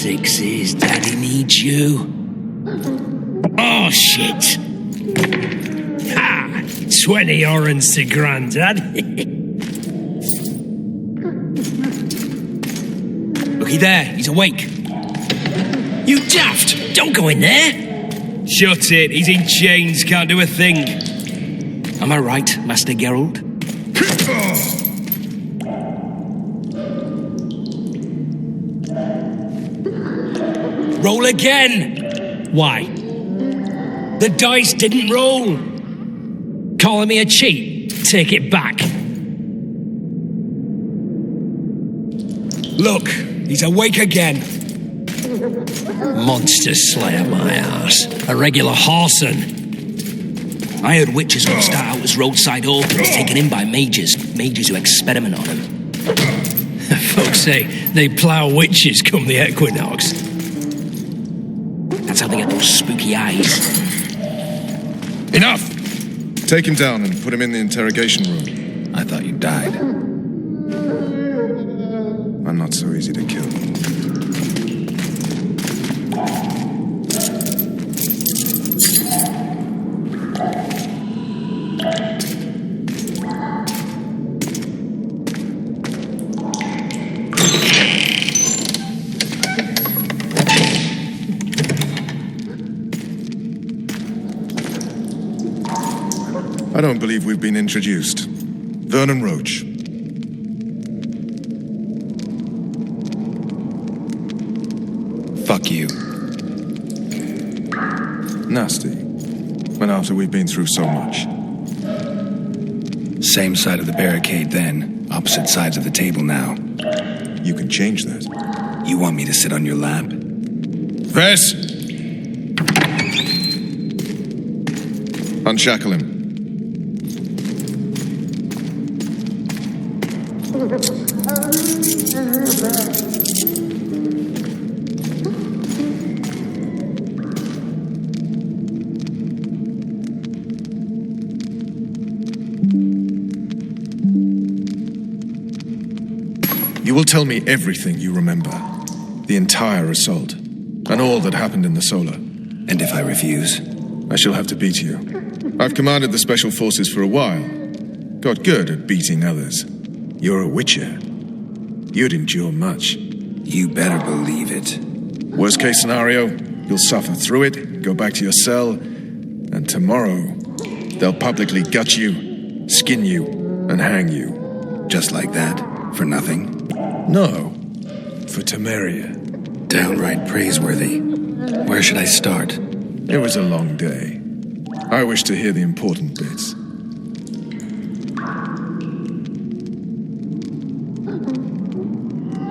sixes, Daddy needs you. Oh, shit. Ha! 20 orange to Grandad. Looky there, he's awake. You daft! Don't go in there! Shut it, he's in chains, can't do a thing. Am I right, Master Geralt? Roll again! Why? The dice didn't roll! Calling me a cheat? Take it back. Look, he's awake again. Monster slayer, my ass. A regular whoreson. I heard witches will start out as roadside orphans taken in by mages who experiment on them. Folks say they plough witches come the equinox. That's how they get those spooky eyes. Enough! Take him down and put him in the interrogation room. I thought you died. I'm not so easy to kill. I don't believe we've been introduced. Vernon Roach. Fuck you. Nasty. When after we've been through so much. Same side of the barricade then. Opposite sides of the table now. You can change that. You want me to sit on your lap? Vess! Unshackle him. You will tell me everything you remember. The entire assault. And all that happened in the Solar. And if I refuse? I shall have to beat you. I've commanded the Special Forces for a while. Got good at beating others. You're a witcher. You'd endure much. You better believe it. Worst case scenario, you'll suffer through it, go back to your cell, and tomorrow, they'll publicly gut you, skin you, and hang you. Just like that? For nothing? No. For Temeria. Downright praiseworthy. Where should I start? It was a long day. I wish to hear the important bits.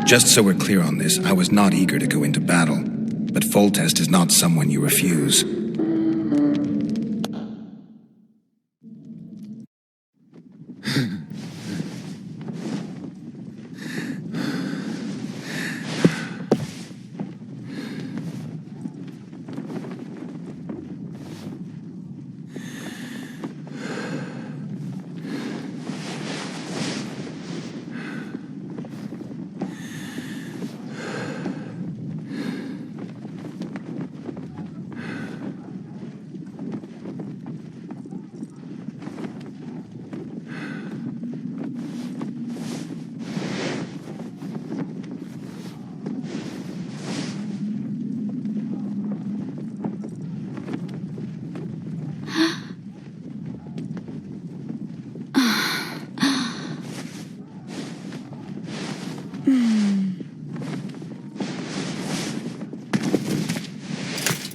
Just so we're clear on this, I was not eager to go into battle. But Foltest is not someone you refuse.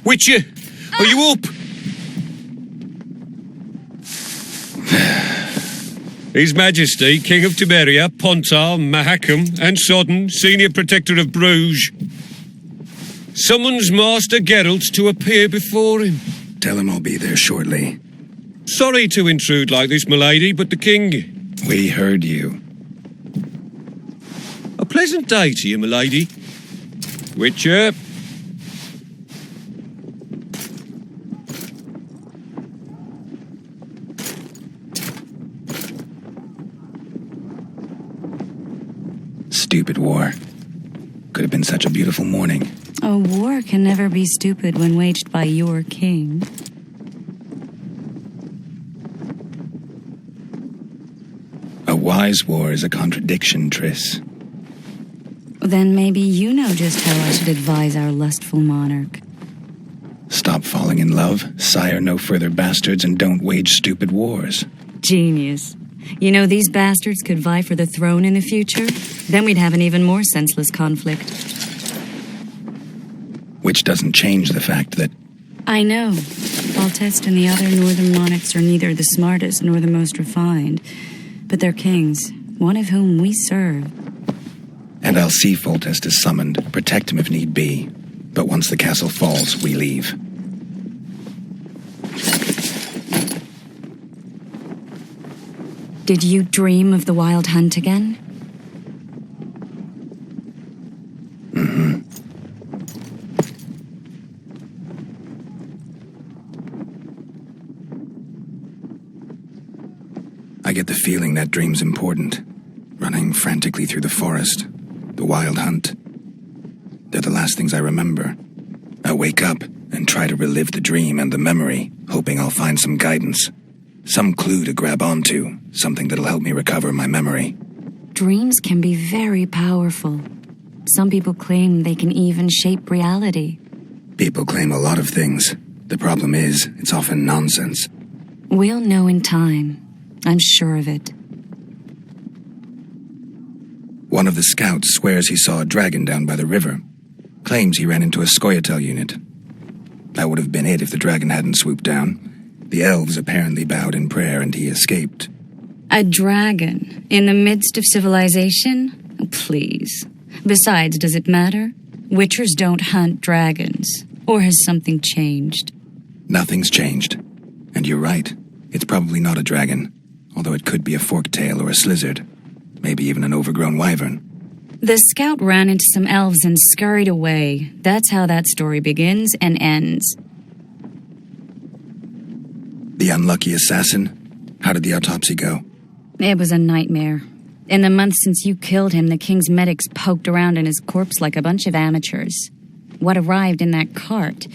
Witcher, are you up? His Majesty, King of Temeria, Pontar, Mahakam, and Sodden, Senior Protector of Bruges, summons Master Geralt to appear before him. Tell him I'll be there shortly. Sorry to intrude like this, milady, but the king... We heard you. A pleasant day to you, milady. Witcher. Stupid war. Could have been such a beautiful morning. A war can never be stupid when waged by your king. A wise war is a contradiction, Triss. Then maybe you know just how I should advise our lustful monarch. Stop falling in love, sire no further bastards, and don't wage stupid wars. Genius. You know, these bastards could vie for the throne in the future. Then we'd have an even more senseless conflict. Which doesn't change the fact that... I know. Foltest and the other northern monarchs are neither the smartest nor the most refined. But they're kings, one of whom we serve. And I'll see Foltest is summoned, protect him if need be. But once the castle falls, we leave. Did you dream of the wild hunt again? Mm-hmm. I get the feeling that dream's important. Running frantically through the forest. The wild hunt. They're the last things I remember. I wake up and try to relive the dream and the memory, hoping I'll find some guidance. Some clue to grab onto, something that'll help me recover my memory. Dreams can be very powerful. Some people claim they can even shape reality. People claim a lot of things. The problem is, it's often nonsense. We'll know in time. I'm sure of it. One of the scouts swears he saw a dragon down by the river. Claims he ran into a Scoia'tael unit. That would have been it if the dragon hadn't swooped down. The elves apparently bowed in prayer and he escaped. A dragon in the midst of civilization? Oh, please. Besides, does it matter? Witchers don't hunt dragons. Or has something changed? Nothing's changed. And you're right. It's probably not a dragon. Although it could be a forktail or a slizzard. Maybe even an overgrown wyvern. The scout ran into some elves and scurried away. That's how that story begins and ends. The unlucky assassin? How did the autopsy go? It was a nightmare. In the months since you killed him, the king's medics poked around in his corpse like a bunch of amateurs. What arrived in that cart?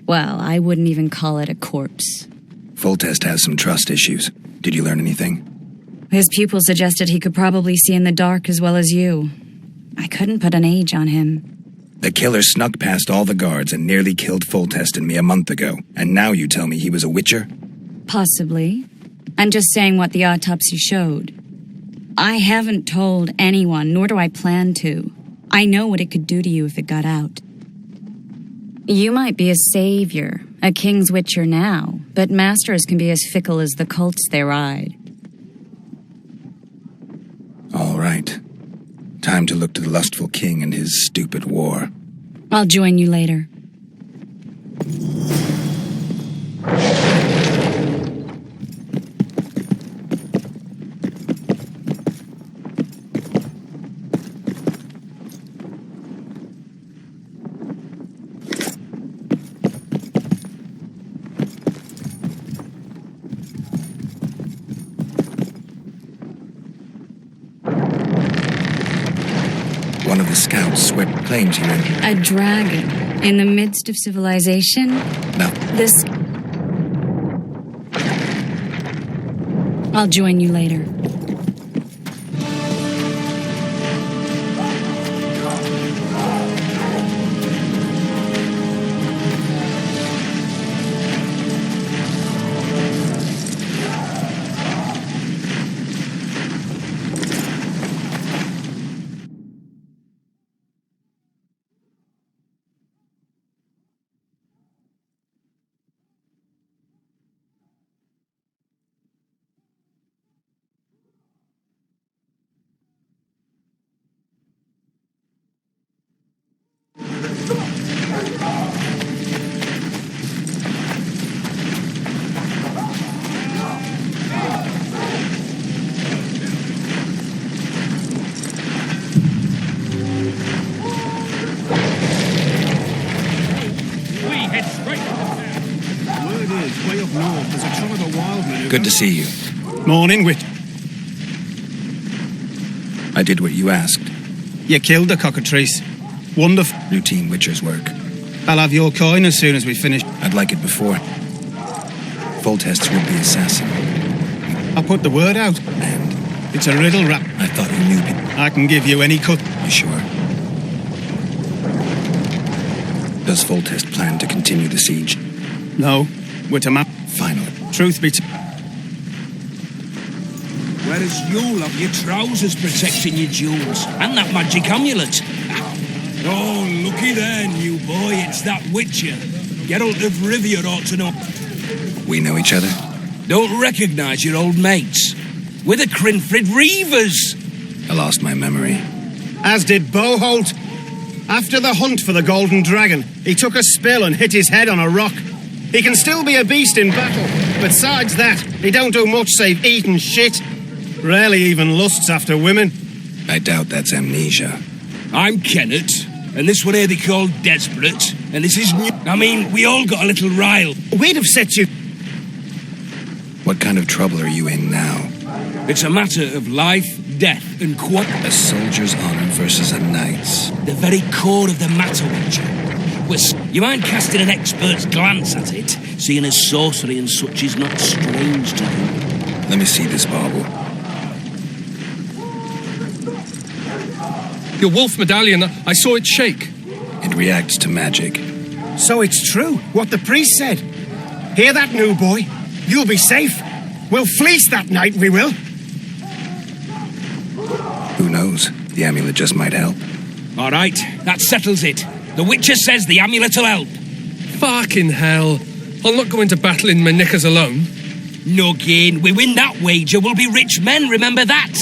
Well, I wouldn't even call it a corpse. Foltest has some trust issues. Did you learn anything? His pupil suggested he could probably see in the dark as well as you. I couldn't put an age on him. The killer snuck past all the guards and nearly killed Foltest and me a month ago. And now you tell me he was a witcher? Possibly. I'm just saying what the autopsy showed. I haven't told anyone, nor do I plan to. I know what it could do to you if it got out. You might be a savior, a king's witcher now, but masters can be as fickle as the colts they ride. All right. Time to look to the lustful king and his stupid war. I'll join you later. One of the scouts claims he ran... A dragon in the midst of civilization? No. This... I'll join you later. Good to see you. Morning, Wit. I did what you asked. You killed the cockatrice. Wonderful. Routine Witcher's work. I'll have your coin as soon as we finish. I'd like it before. Foltest's would-be assassin. I'll put the word out. And It's a riddle rap. I thought you knew people. I can give you any cut. You sure? Does Foltest plan to continue the siege? No, we're to map. Finally. Truth be told. Whereas you'll have your trousers protecting your jewels and that magic amulet. Oh, looky there, new boy. It's that Witcher. Geralt of Rivia ought to know. We know each other? Don't recognise your old mates. We're the Crinfrid Reavers. I lost my memory. As did Boholt. After the hunt for the Golden Dragon, he took a spill and hit his head on a rock. He can still be a beast in battle. Besides that, he don't do much save eat and shit. Rarely even lusts after women. I doubt that's amnesia. I'm Kenneth, and this one here they call Desperate, and this is new. I mean, we all got a little rile. We'd have set you... What kind of trouble are you in now? It's a matter of life, death, and A soldier's honor versus a knight's. the very core of the matter, Witcher. You mind casting an expert's glance at it, seeing as sorcery and such is not strange to you? Let me see this bauble. Your wolf medallion, I saw it shake. It reacts to magic. So it's true, what the priest said. Hear that, new boy? You'll be safe. We'll fleece that night, we will. Who knows? The amulet just might help. All right, that settles it. The Witcher says the amulet'll help. Fucking hell. I'll not go into battle in my knickers alone. No gain. We win that wager, we'll be rich men, remember that?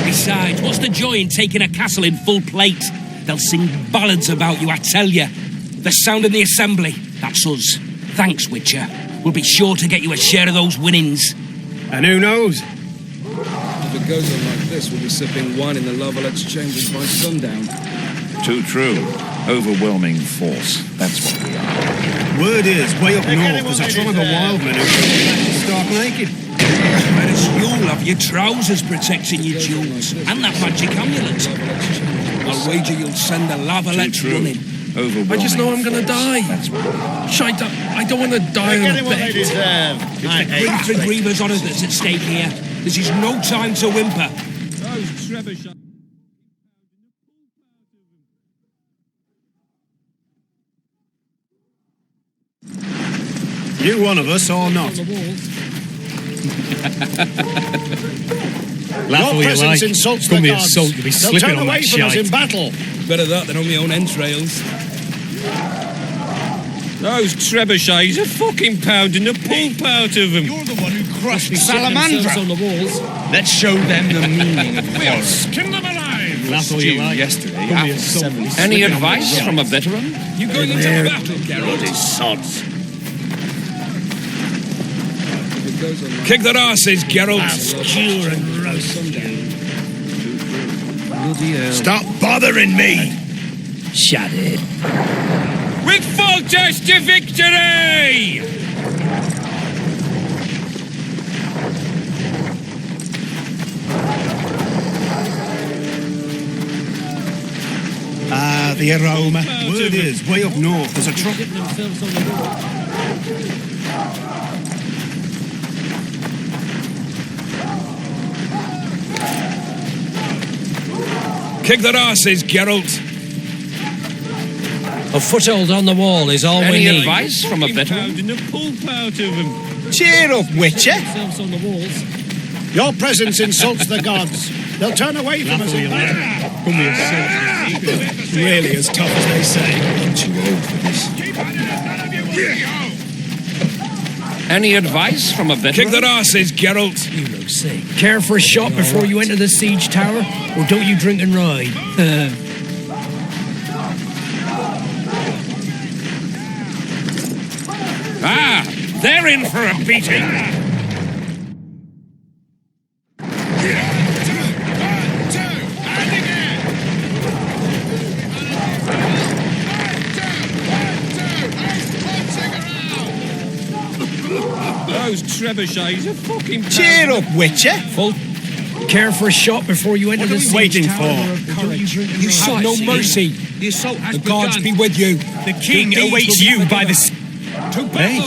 Besides, what's the joy in taking a castle in full plate? They'll sing ballads about you, I tell you. The sound in the assembly, that's us. Thanks, Witcher. We'll be sure to get you a share of those winnings. And who knows? If it goes on like this, we'll be sipping wine in the Lovelets chambers by sundown. Too true. Overwhelming force. That's what we are. Word is, way up north, there's a tribe of wildmen who come stark naked. Whereas you'll have your trousers protecting your jewels and that magic amulet. I'll wager you'll send the Lavalets running. Overwhelming. I just know I'm gonna die. That's what we are. Shite, I don't want to die on a bed. It's the Crinfrid Reavers' honour that's at stake here. This is no time to whimper. You one of us or not? Laugh all you like. Come the assault, you'll be slipping on that shite. battle. Better that than on my own entrails. Those trebuchets are fucking pounding the pulp out of them. You're the one who crushed Salamandra on the walls. Let's show them the meaning of We'll skin them alive. Laugh all you like. Yesterday, Come the after assault, 7 you'll be Any slipping on that advice shite. from a veteran? You going into battle, Geralt? Sods. If it goes on like Kick their asses, Geralt. Skewer and roast. sundown. Bloody hell. Stop bothering me. Shut it. With Foltest to victory! Ah, the aroma. Word is, way up north, there's a truck. Kick their asses, Geralt. A foothold on the wall is all we Any need. advice from a veteran? Pounding the pulp out of them. Cheer up, Witcher. On the walls. Your presence insults the gods. They'll turn away from us in battle. Come the assault. Really as tough as they say. I'm too old for this. Any advice from a veteran? Kick their asses, Geralt. You look sick. Care for a shot before you enter the siege tower? Or don't you drink and ride? Ah, they're in for a beating. Those trebuchets are fucking Cheer up, Witcher. Care for a shot before you enter What the are we siege waiting tower for? of courage? You have no mercy. The assault has the gods be with you. The king awaits you by the... Hey.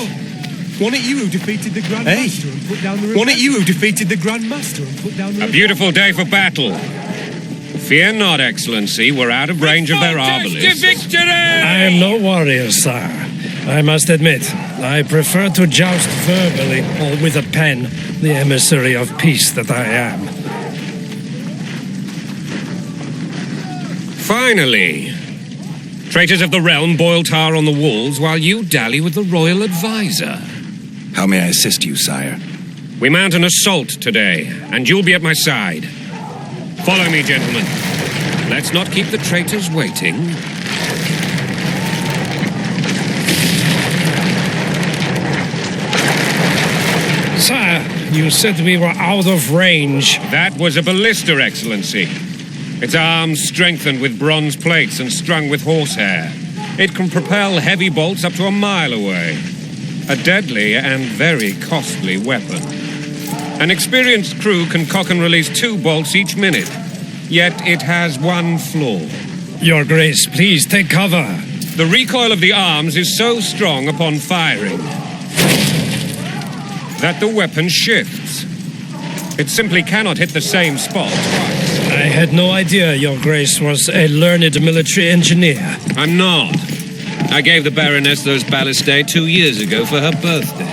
Wasn't it you who defeated the Grandmaster and put down the... Wasn't it you who defeated the Grandmaster and put down the... A beautiful day for battle. Fear not, Excellency. We're out of range of their obelisks. Victory! I am no warrior, sire. I must admit, I prefer to joust verbally or with a pen, the emissary of peace that I am. Finally. Traitors of the realm boil tar on the walls while you dally with the royal advisor. How may I assist you, sire? We mount an assault today, and you'll be at my side. Follow me, gentlemen. Let's not keep the traitors waiting. Sire, you said we were out of range. That was a ballista, Excellency. Its arms strengthened with bronze plates and strung with horsehair. It can propel heavy bolts up to a mile away. A deadly and very costly weapon. An experienced crew can cock and release 2 bolts each minute. Yet it has one flaw. Your Grace, please take cover. The recoil of the arms is so strong upon firing that the weapon shifts. It simply cannot hit the same spot twice. I had no idea Your Grace was a learned military engineer. I'm not. I gave the Baroness those ballistae 2 years ago for her birthday.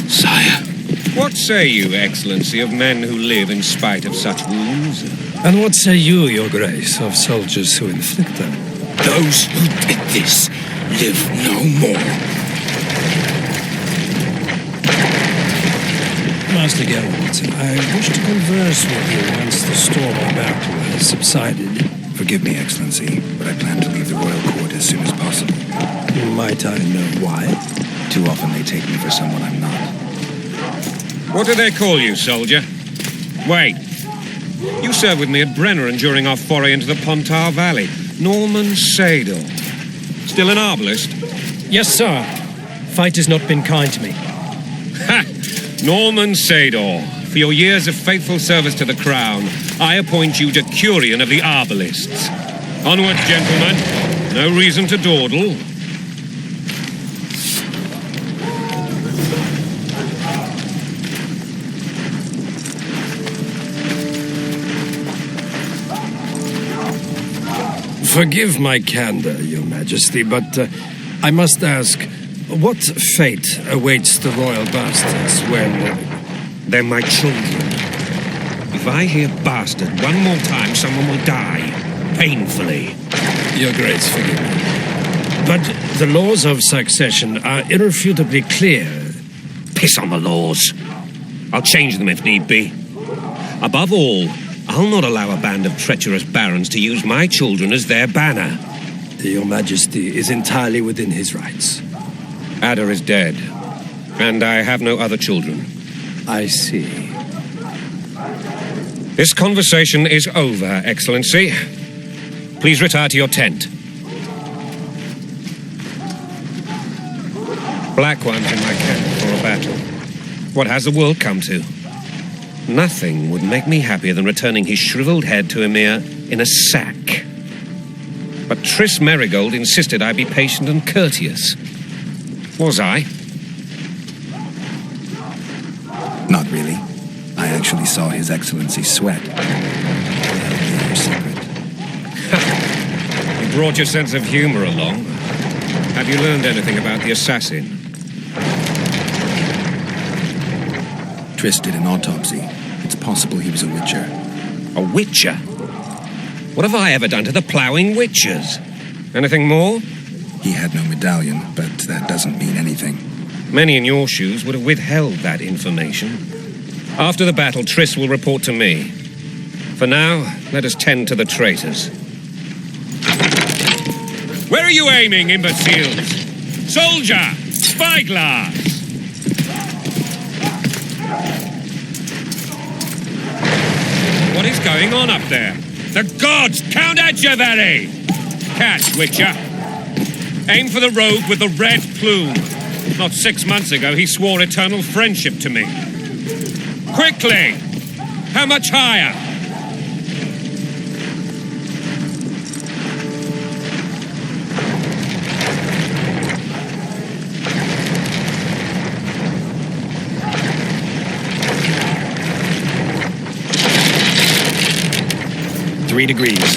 Sire. What say you, Excellency, of men who live in spite of such wounds? And what say you, Your Grace, of soldiers who inflict them? Those who did this live no more. Master Geralt, I wish to converse with you once the storm of battle has subsided. Forgive me, Excellency, but I plan to leave the royal court as soon as possible. Might I know why? Too often they take me for someone I'm not. What do they call you, soldier? Wait. You served with me at Brenner during our foray into the Pontar Valley. Norman Sador. Still an arbalist? Yes, sir. Fate has not been kind to me. Ha! Norman Sador. For your years of faithful service to the crown, I appoint you Decurion of the Arbalists. Onwards, gentlemen. No reason to dawdle. Forgive my candor, Your Majesty, but I must ask, what fate awaits the royal bastards when... They're my children. If I hear bastard one more time, someone will die. Painfully. Your Grace, forgive me. But the laws of succession are irrefutably clear. Piss on the laws. I'll change them if need be. Above all, I'll not allow a band of treacherous barons to use my children as their banner. Your Majesty is entirely within his rights. Ada is dead, and I have no other children. I see. This conversation is over, Excellency. Please retire to your tent. Black ones in my camp for a battle. What has the world come to? Nothing would make me happier than returning his shriveled head to Emir in a sack. But Tris Merigold insisted I be patient and courteous. Was I? Not really. I actually saw His Excellency sweat. Your secret. You brought your sense of humor along. Have you learned anything about the assassin? Tris did an autopsy. It's possible he was a witcher. A witcher? What have I ever done to the ploughing witchers? Anything more? He had no medallion, but that doesn't mean anything. Many in your shoes would have withheld that information. After the battle, Tris will report to me. For now, let us tend to the traitors. Where are you aiming, imbeciles? Soldier! Spyglass! What is going on up there? The gods! Count Adjavari! Catch, Witcher. Aim for the rogue with the red plume. Not 6 months ago, he swore eternal friendship to me. Quickly! How much higher? Three degrees.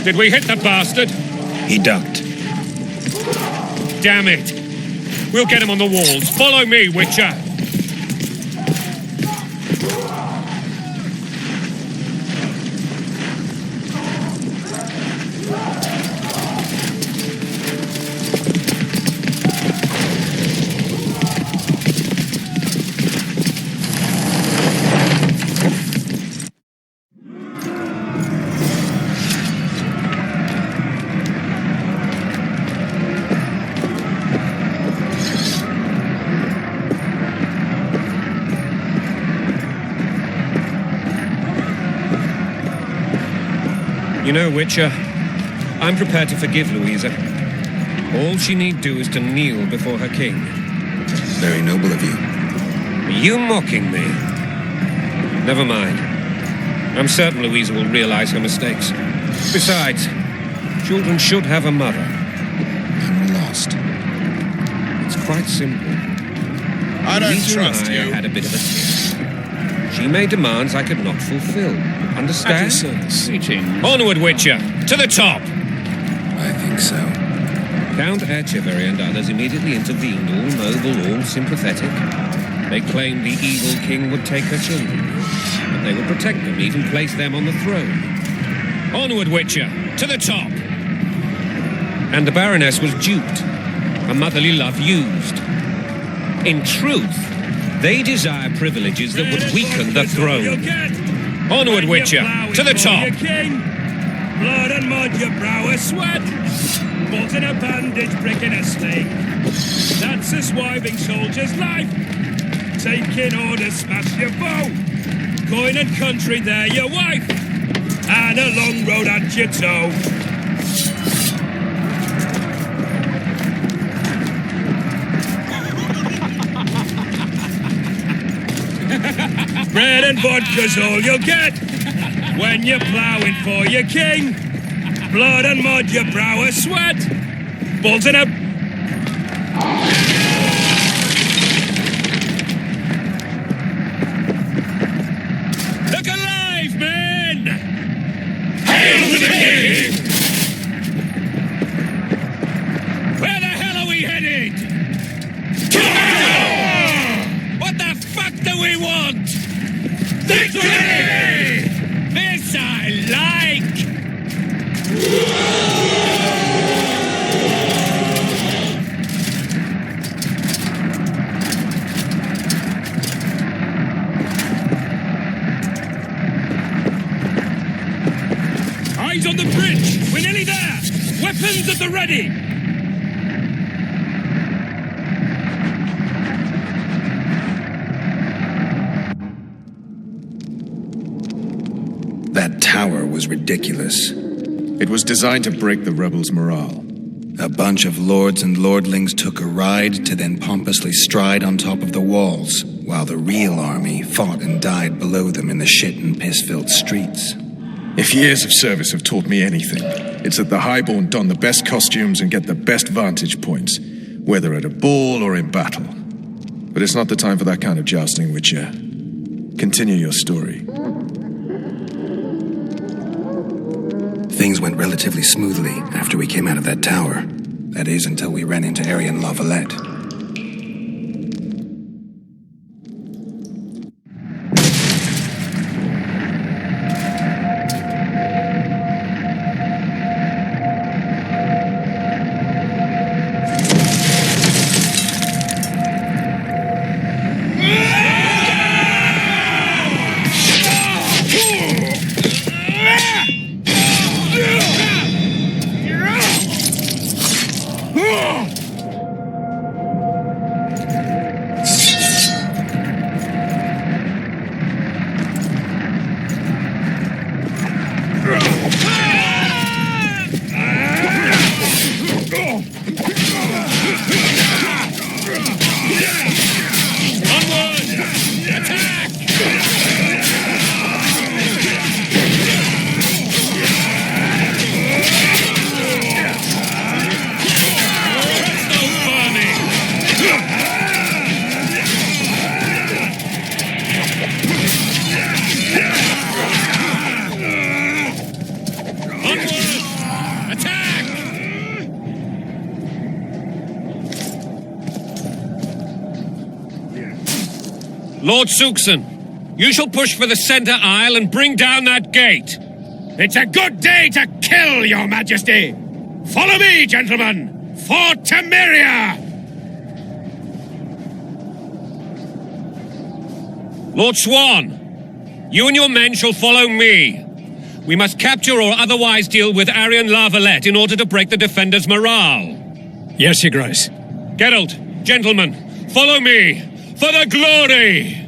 Did we hit the bastard? He ducked. Damn it! We'll get him on the walls. Follow me, Witcher! You know, Witcher, I'm prepared to forgive Louisa. All she need do is to kneel before her king. Very noble of you. Are you mocking me? Never mind. I'm certain Louisa will realize her mistakes. Besides, children should have a mother. I'm lost. It's quite simple. I don't Louisa trust and I you. had a bit of a tiff. She made demands I could not fulfill. Understand? At your service. Için. Onward, Witcher! To the top! I think so. Count Etcheverry and others immediately intervened, all noble, all sympathetic. They claimed the evil king would take her children, but they would protect them, even place them on the throne. Onward, Witcher! To the top! And the Baroness was duped, her motherly love used. In truth, they desire privileges that would weaken the throne. Onward, Witcher! To the top! Blood and mud, your brow a sweat. Bolt in a bandage, brick in a stake. That's a swiving soldier's life. Taking orders, smash your foe. Coin and country, there your wife. And a long road at your toe. Bread and vodka's all you'll get when you're ploughing for your king. Blood and mud, your brow a sweat. Balls in a... Look alive, men! Hail to the king! Where the hell are we headed? What the fuck do we want? Victory! This I like! Eyes on the bridge! We're nearly there! Weapons at the ready! That tower was ridiculous. It was designed to break the rebels' morale. A bunch of lords and lordlings took a ride to then pompously stride on top of the walls, while the real army fought and died below them in the shit and piss-filled streets. If years of service have taught me anything, it's that the highborn don the best costumes and get the best vantage points, whether at a ball or in battle. But it's not the time for that kind of jousting, Witcher. Continue your story. Things went relatively smoothly after we came out of that tower. That is, until we ran into Arian Lavalette. Lord Suxon, you shall push for the center aisle and bring down that gate. It's a good day to kill, Your Majesty. Follow me, gentlemen, for Temeria. Lord Swan, you and your men shall follow me. We must capture or otherwise deal with Arian Lavalette in order to break the defenders' morale. Yes, Your Grace. Geralt, gentlemen, follow me for the glory!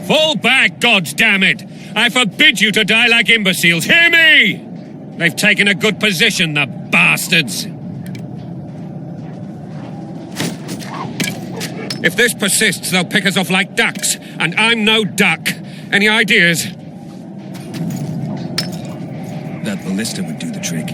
Fall back, goddammit! I forbid you to die like imbeciles. Hear me! They've taken a good position, the bastards. If this persists, they'll pick us off like ducks, and I'm no duck. Any ideas? That ballista would do the trick.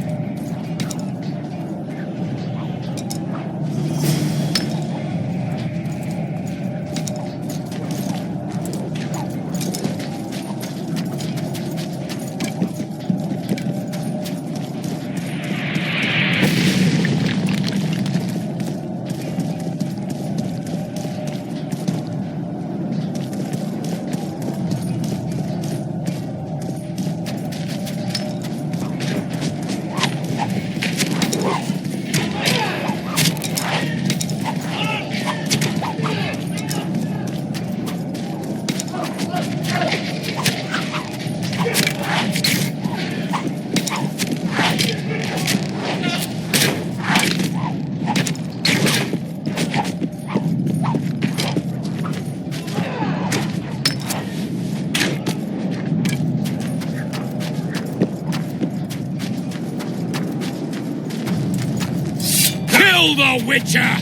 Kill the Witcher!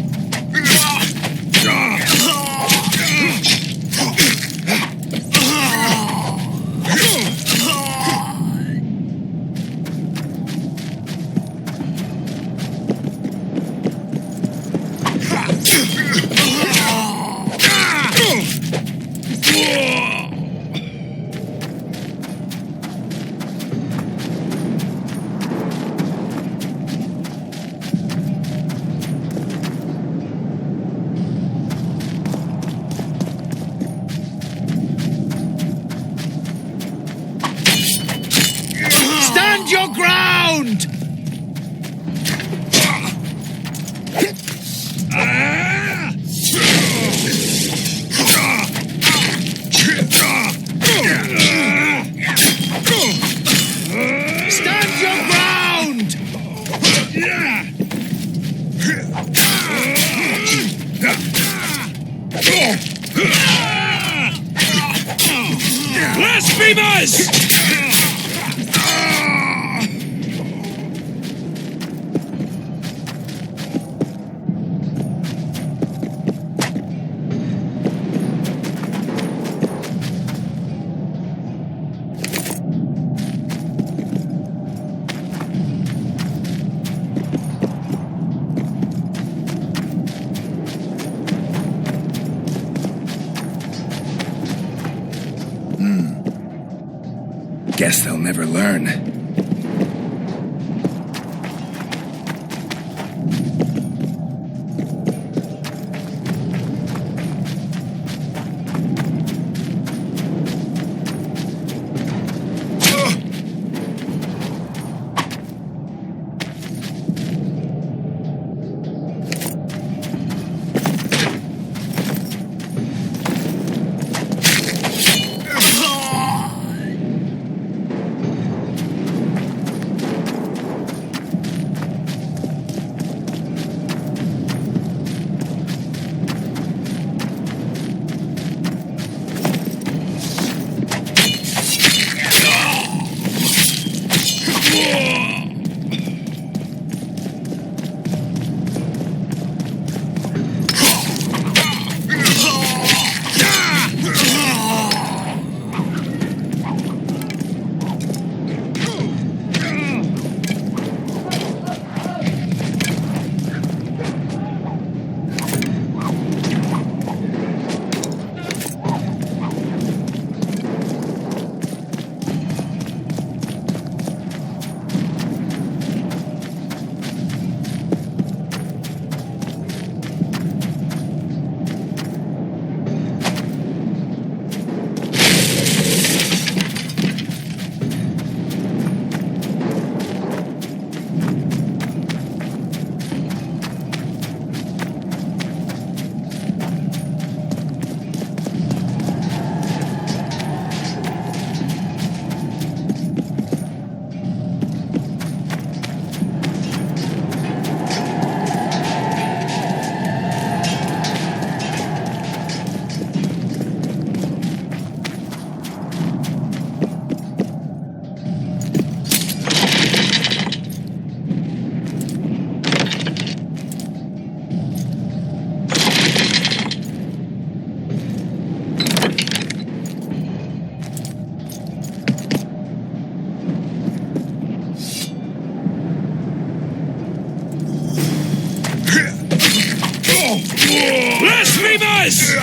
Stand your ground! Stand your ground! Blasphemous! Guess they'll never learn. Yes!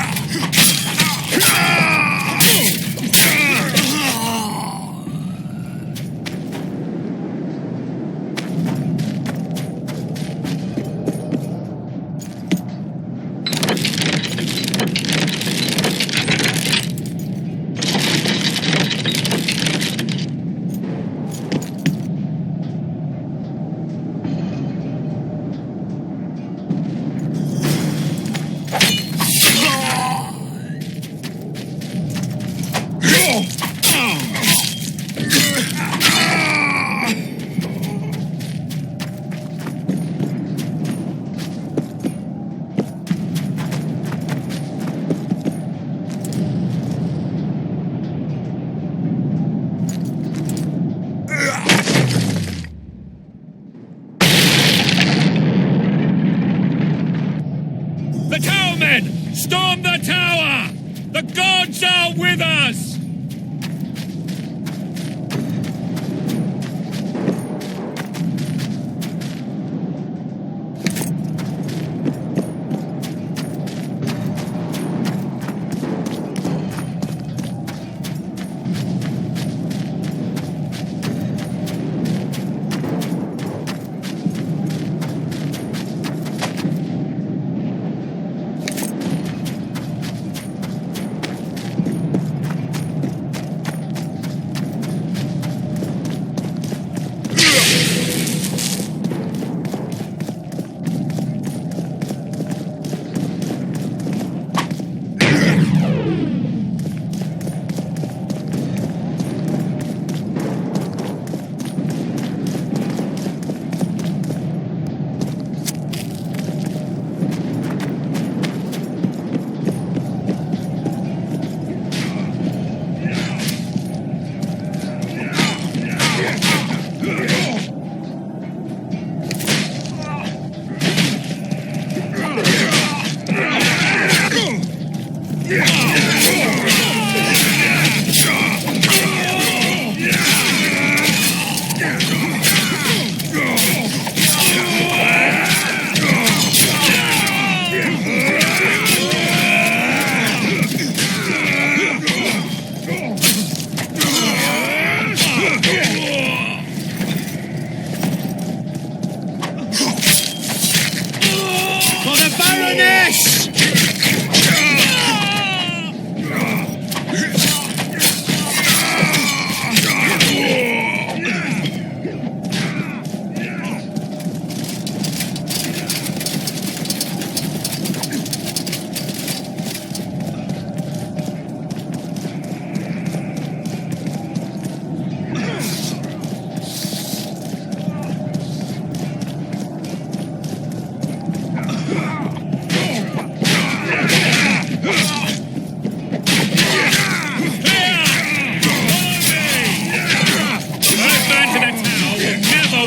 The Cowmen! Storm the tower! The gods are with us!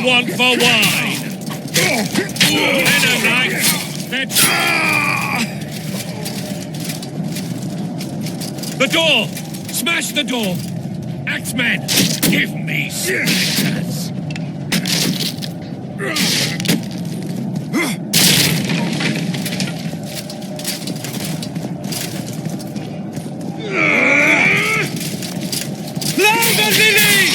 Want for wine. Mennonites, the door! Smash the door! Axemen, give me splinters! Louder, lilies!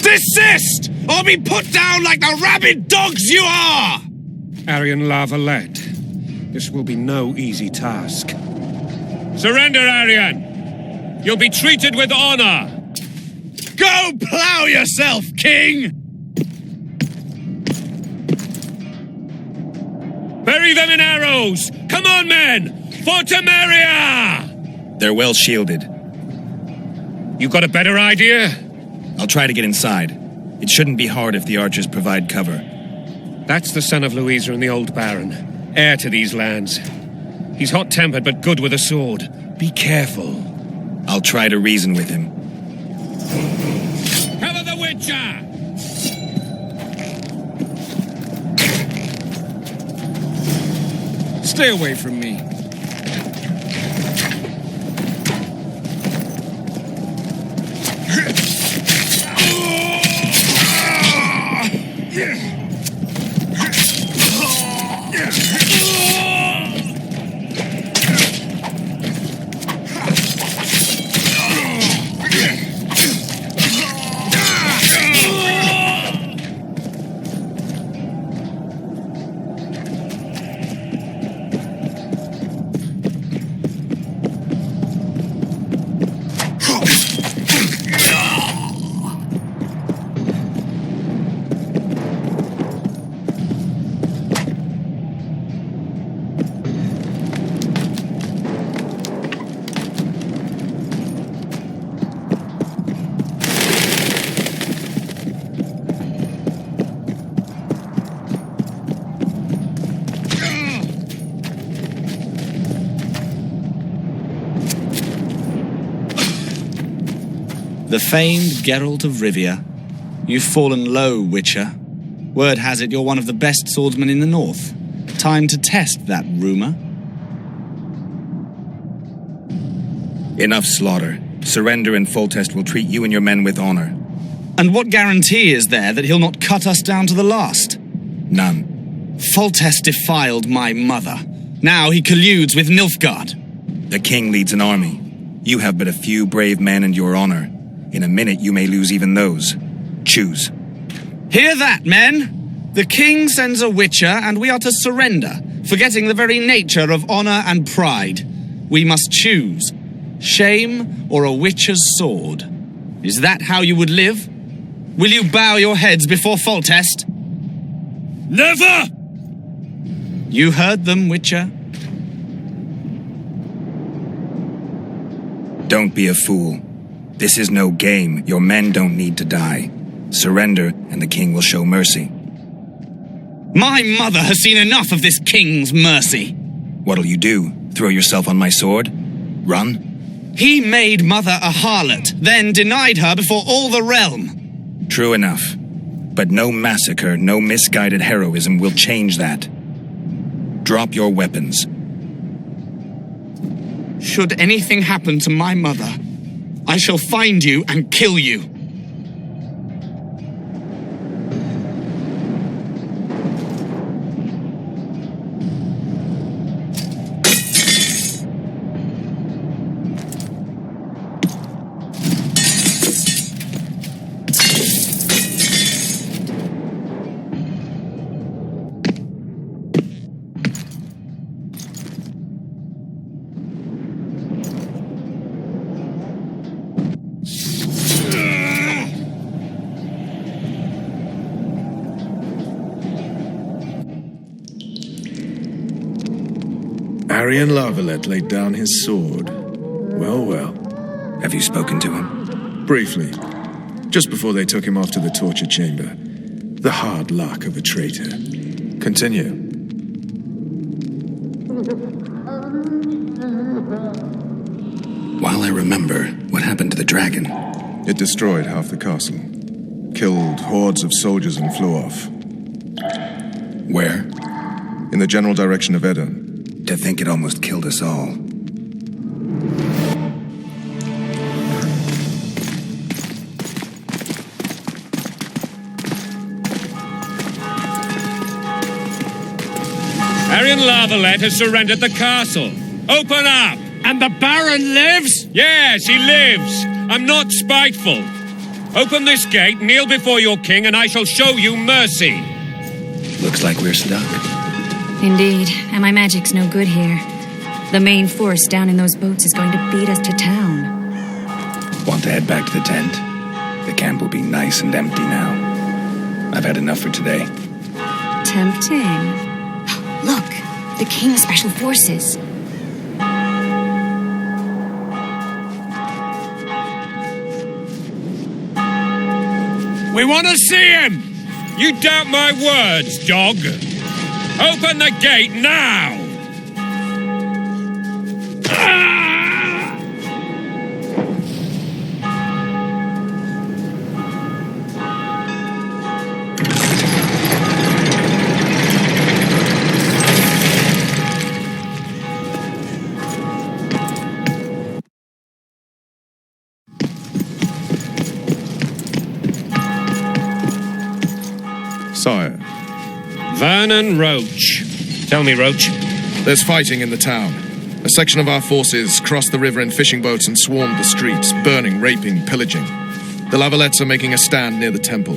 Desist, or be put down like the rabid dogs you are! Aryan Lavalette, this will be no easy task. Surrender, Aryan! You'll be treated with honor! Go plough yourself, King! Bury them in arrows! Come on, men! For Temeria! They're well shielded. You got a better idea? I'll try to get inside. It shouldn't be hard if the archers provide cover. That's the son of Louisa and the old Baron, heir to these lands. He's hot-tempered but good with a sword. Be careful. I'll try to reason with him. Cover the Witcher! Stay away from me. The famed Geralt of Rivia. You've fallen low, Witcher. Word has it you're one of the best swordsmen in the north. Time to test that rumor. Enough slaughter. Surrender and Foltest will treat you and your men with honor. And what guarantee is there that he'll not cut us down to the last? None. Foltest defiled my mother. Now he colludes with Nilfgaard. The king leads an army. You have but a few brave men and your honor. In a minute you may lose even those. Choose. Hear that, men! The king sends a Witcher and we are to surrender, forgetting the very nature of honor and pride. We must choose. Shame or a Witcher's sword. Is that how you would live? Will you bow your heads before Foltest? Never! You heard them, Witcher. Don't be a fool. This is no game. Your men don't need to die. Surrender, and the king will show mercy. My mother has seen enough of this king's mercy. What'll you do? Throw yourself on my sword? Run? He made mother a harlot, then denied her before all the realm. True enough. But no massacre, no misguided heroism will change that. Drop your weapons. Should anything happen to my mother, I shall find you and kill you. Arian Lavalette laid down his sword. Well, well. Have you spoken to him? Briefly. Just before they took him off to the torture chamber. The hard luck of a traitor. Continue. While I remember, what happened to the dragon? It destroyed half the castle. Killed hordes of soldiers and flew off. Where? In the general direction of Edom. To think it almost killed us all. Arian Lavalette has surrendered the castle. Open up! And the Baron lives? Yes, he lives. I'm not spiteful. Open this gate, kneel before your king, and I shall show you mercy. Looks like we're stuck. Indeed, and my magic's no good here. The main force down in those boats is going to beat us to town. Want to head back to the tent? The camp will be nice and empty now. I've had enough for today. Tempting. Look, The King's Special Forces. We want to see him! You doubt my words, dog. Open the gate now! Sire. Vernon Roach. Tell me, Roach. There's fighting in the town. A section of our forces crossed the river in fishing boats and swarmed the streets, burning, raping, pillaging. The Lavalettes are making a stand near the temple.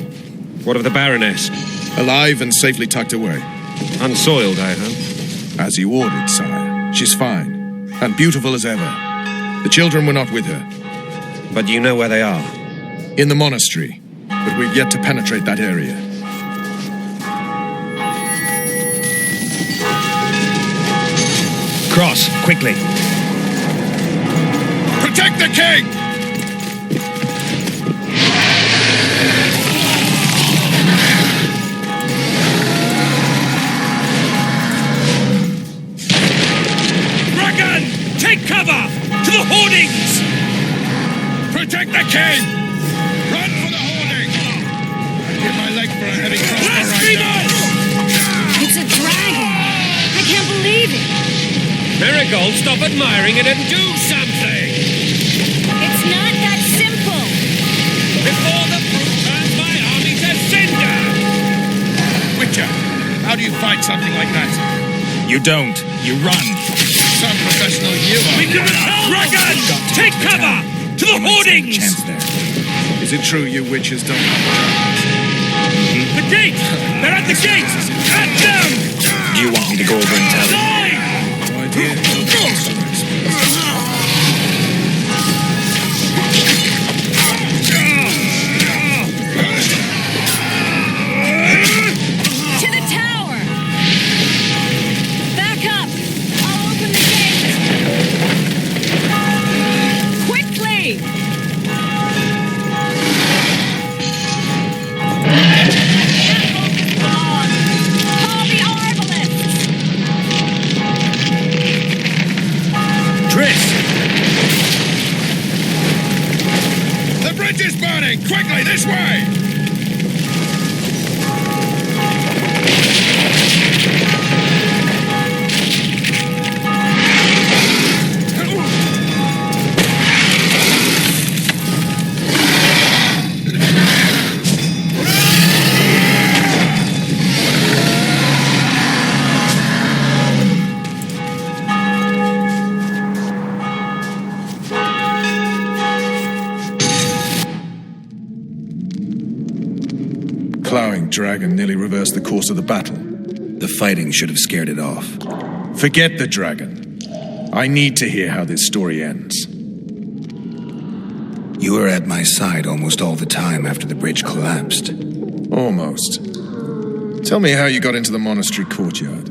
What of the Baroness? Alive and safely tucked away. Unsoiled, I hope. As you ordered, sire. She's fine. And beautiful as ever. The children were not with her. But you know where they are? In the monastery. But we've yet to penetrate that area. Cross, quickly. Protect the king! Dragon! Take cover! To the hoardings! Protect the king! Run for the hoarding! I'd give my leg for a heavy crossbow right now. It's a dragon! I can't believe it! Marigold, stop admiring it and do something! It's not that simple! Before the brute turns my army to cinder! Witcher, how do you fight something like that? You don't. You run. Some professional you are. We can Dragon! Take cover! To the hoardings! Chance there. Is it true you witches don't have The gate! They're at the gate! At them! Do you want me to go over and tell them? To the tower! Back up! I'll open the gate! Quickly! Call the arbalists! Tris! The bridge is burning! Quickly, this way! Plowing dragon nearly reversed the course of the battle. The fighting should have scared it off. Forget the dragon. I need to hear how this story ends. You were at my side almost all the time after the bridge collapsed. Almost. Tell me how you got into the monastery courtyard.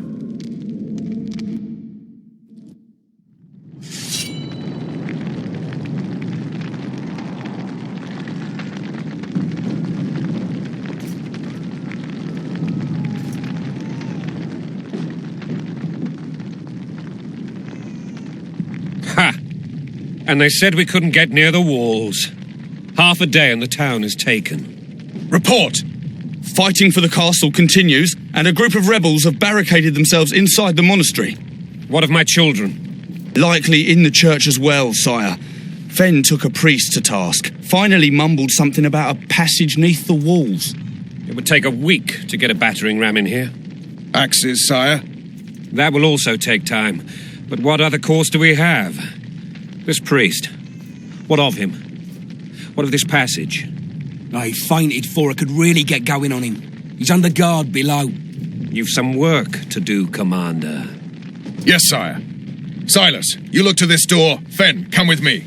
Ha! And they said we couldn't get near the walls. Half a day and the town is taken. Report! Fighting for the castle continues, and a group of rebels have barricaded themselves inside the monastery. What of my children? Likely in the church as well, sire. Fen took a priest to task, finally mumbled something about a passage neath the walls. It would take a week to get a battering ram in here. Axes, sire? That will also take time. But what other course do we have? This priest. What of him? What of this passage? I fainted before I could really get going on him. He's under guard below. You've some work to do, Commander. Yes, sire. Silas, you look to this door. Fen, come with me.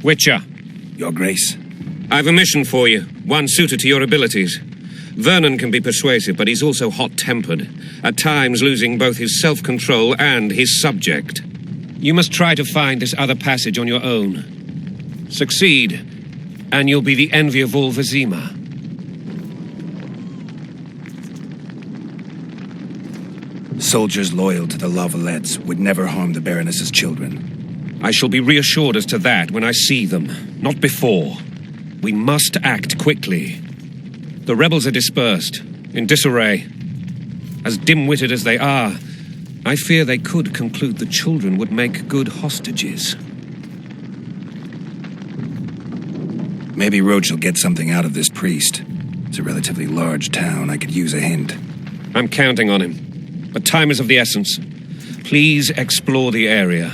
Witcher. Your Grace. I've a mission for you, one suited to your abilities. Vernon can be persuasive, but he's also hot-tempered, at times losing both his self-control and his subject. You must try to find this other passage on your own. Succeed, and you'll be the envy of all Vizima. Soldiers loyal to the Lavalettes would never harm the Baroness's children. I shall be reassured as to that when I see them, not before. We must act quickly. The rebels are dispersed, in disarray. As dim-witted as they are, I fear they could conclude the children would make good hostages. Maybe Roach will get something out of this priest. It's a relatively large town. I could use a hint. I'm counting on him. But time is of the essence. Please explore the area.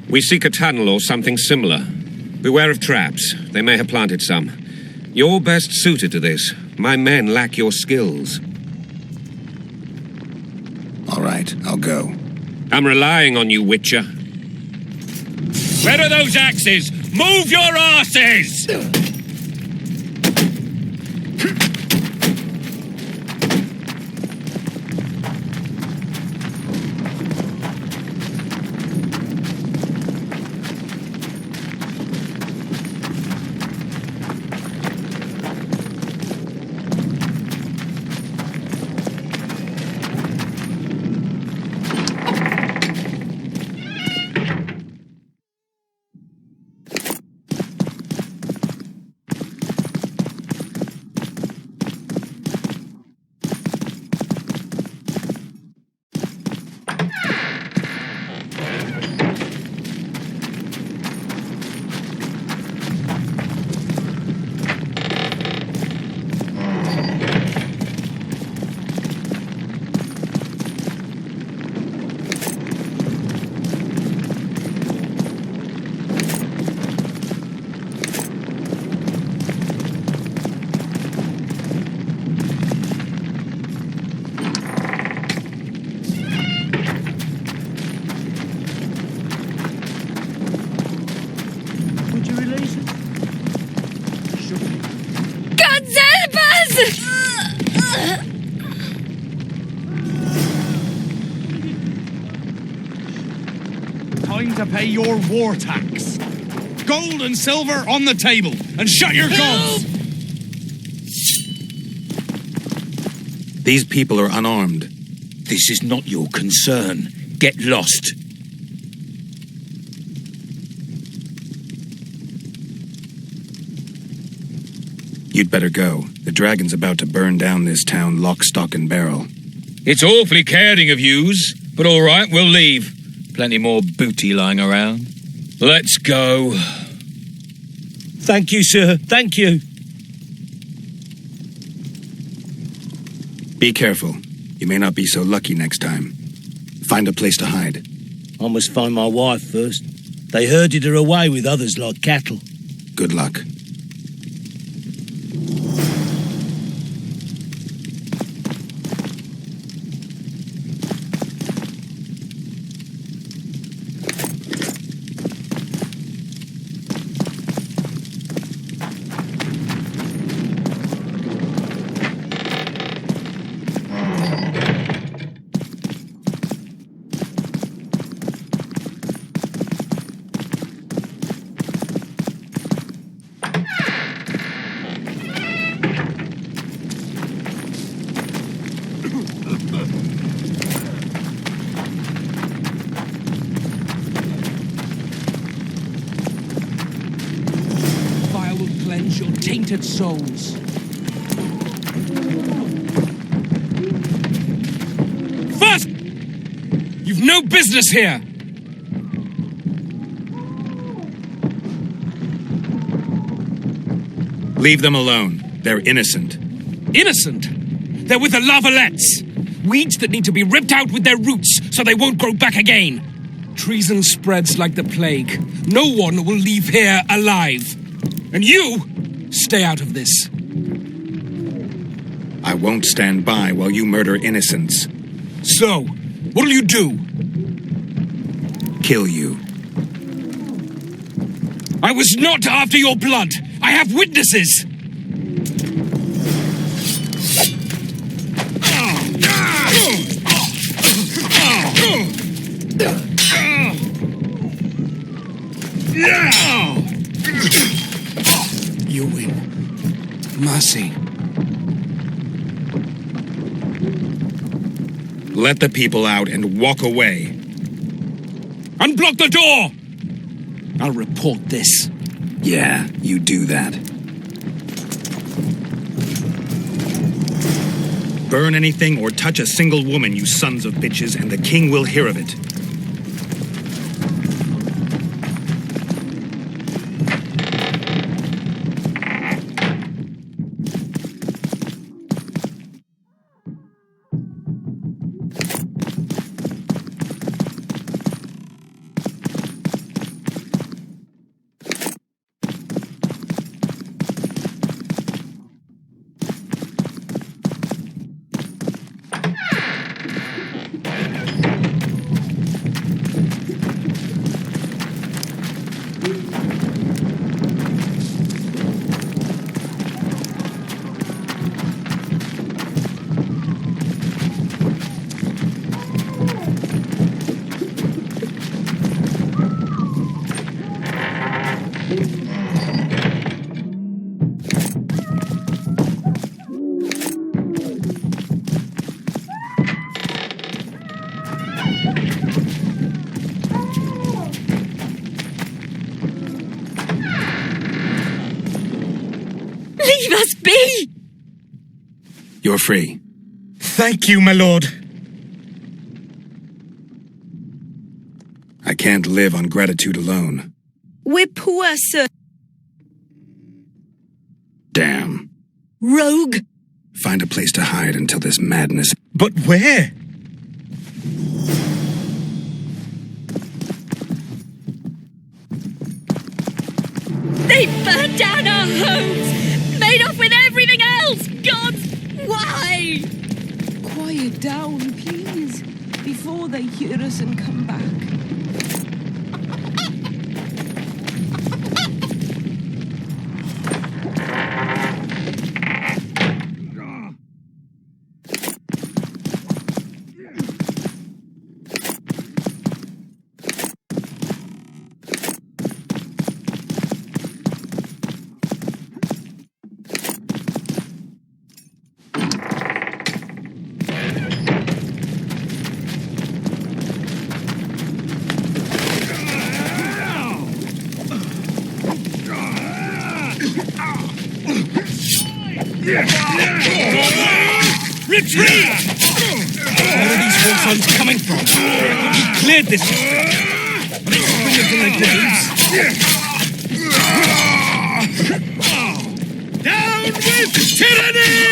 We seek a tunnel or something similar. Beware of traps. They may have planted some. You're best suited to this. My men lack your skills. All right, I'll go. I'm relying on you, Witcher. Where are those axes? Move your asses! Time to pay your war tax. Gold and silver on the table, and shut your guns! These people are unarmed. This is not your concern. Get lost. You'd better go. The dragon's about to burn down this town lock, stock, and barrel. It's awfully caring of yous, but all right, we'll leave. Plenty more booty lying around. Let's go. Thank you, sir. Thank you. Be careful. You may not be so lucky next time. Find a place to hide. I must find my wife first. They herded her away with others like cattle. Good luck. Your tainted souls. First! You've no business here! Leave them alone. They're innocent. Innocent? They're with the Lavalettes. Weeds that need to be ripped out with their roots so they won't grow back again. Treason spreads like the plague. No one will leave here alive. And you, stay out of this. I won't stand by while you murder innocents. So, what'll you do? Kill you. I was not after your blood. I have witnesses. You win. Mercy. Let the people out and walk away. Unblock the door! I'll report this. Yeah, you do that. Burn anything or touch a single woman, you sons of bitches, and the king will hear of it. Leave us be! You're free. Thank you, my lord. I can't live on gratitude alone. We're poor, sir. Damn. Rogue! Find a place to hide until this madness... But where? They burned down our homes! Made off with everything else! Gods, why? Quiet down, please, before they hear us and come back. Retreat! Where are these Volsons coming from? We cleared this district. Are they springing from their graves? Down with tyranny!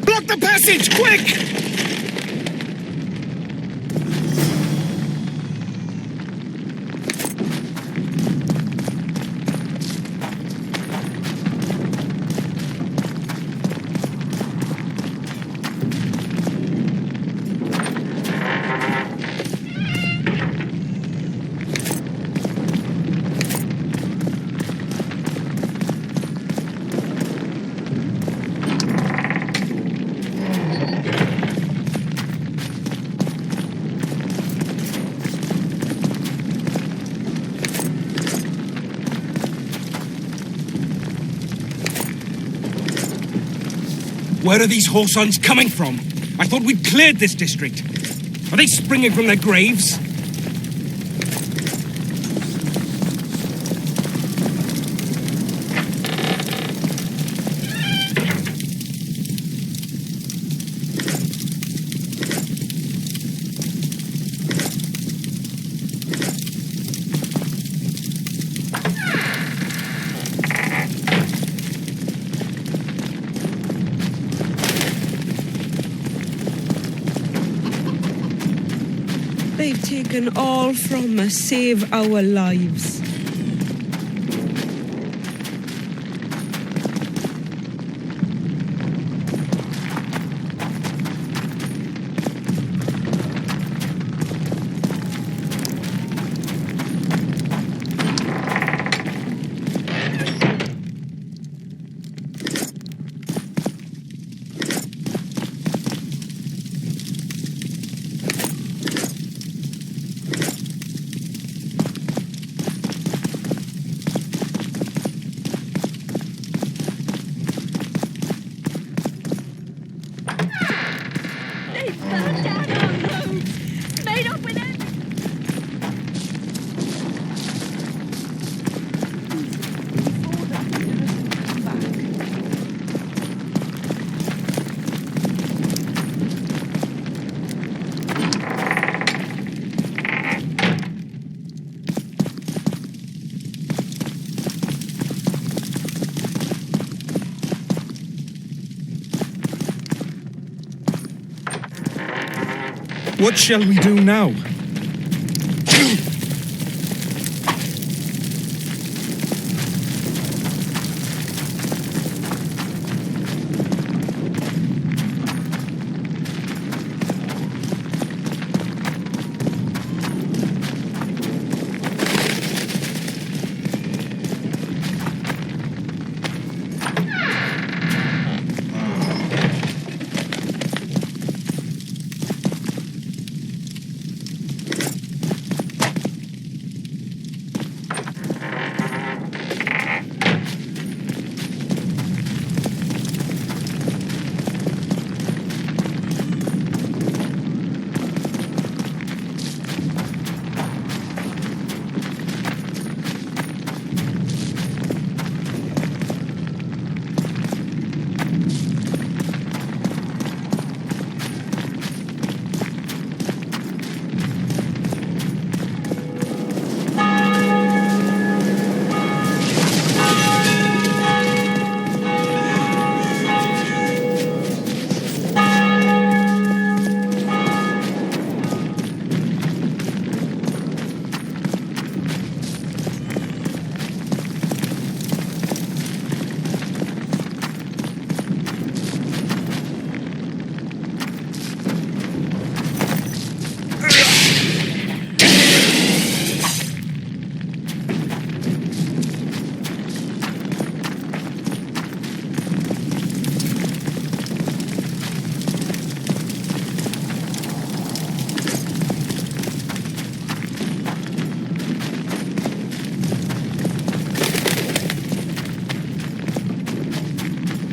Block the passage, quick! Where are these whoresons coming from? I thought we'd cleared this district. Are they springing from their graves? They've taken all from us, save our lives. What shall we do now?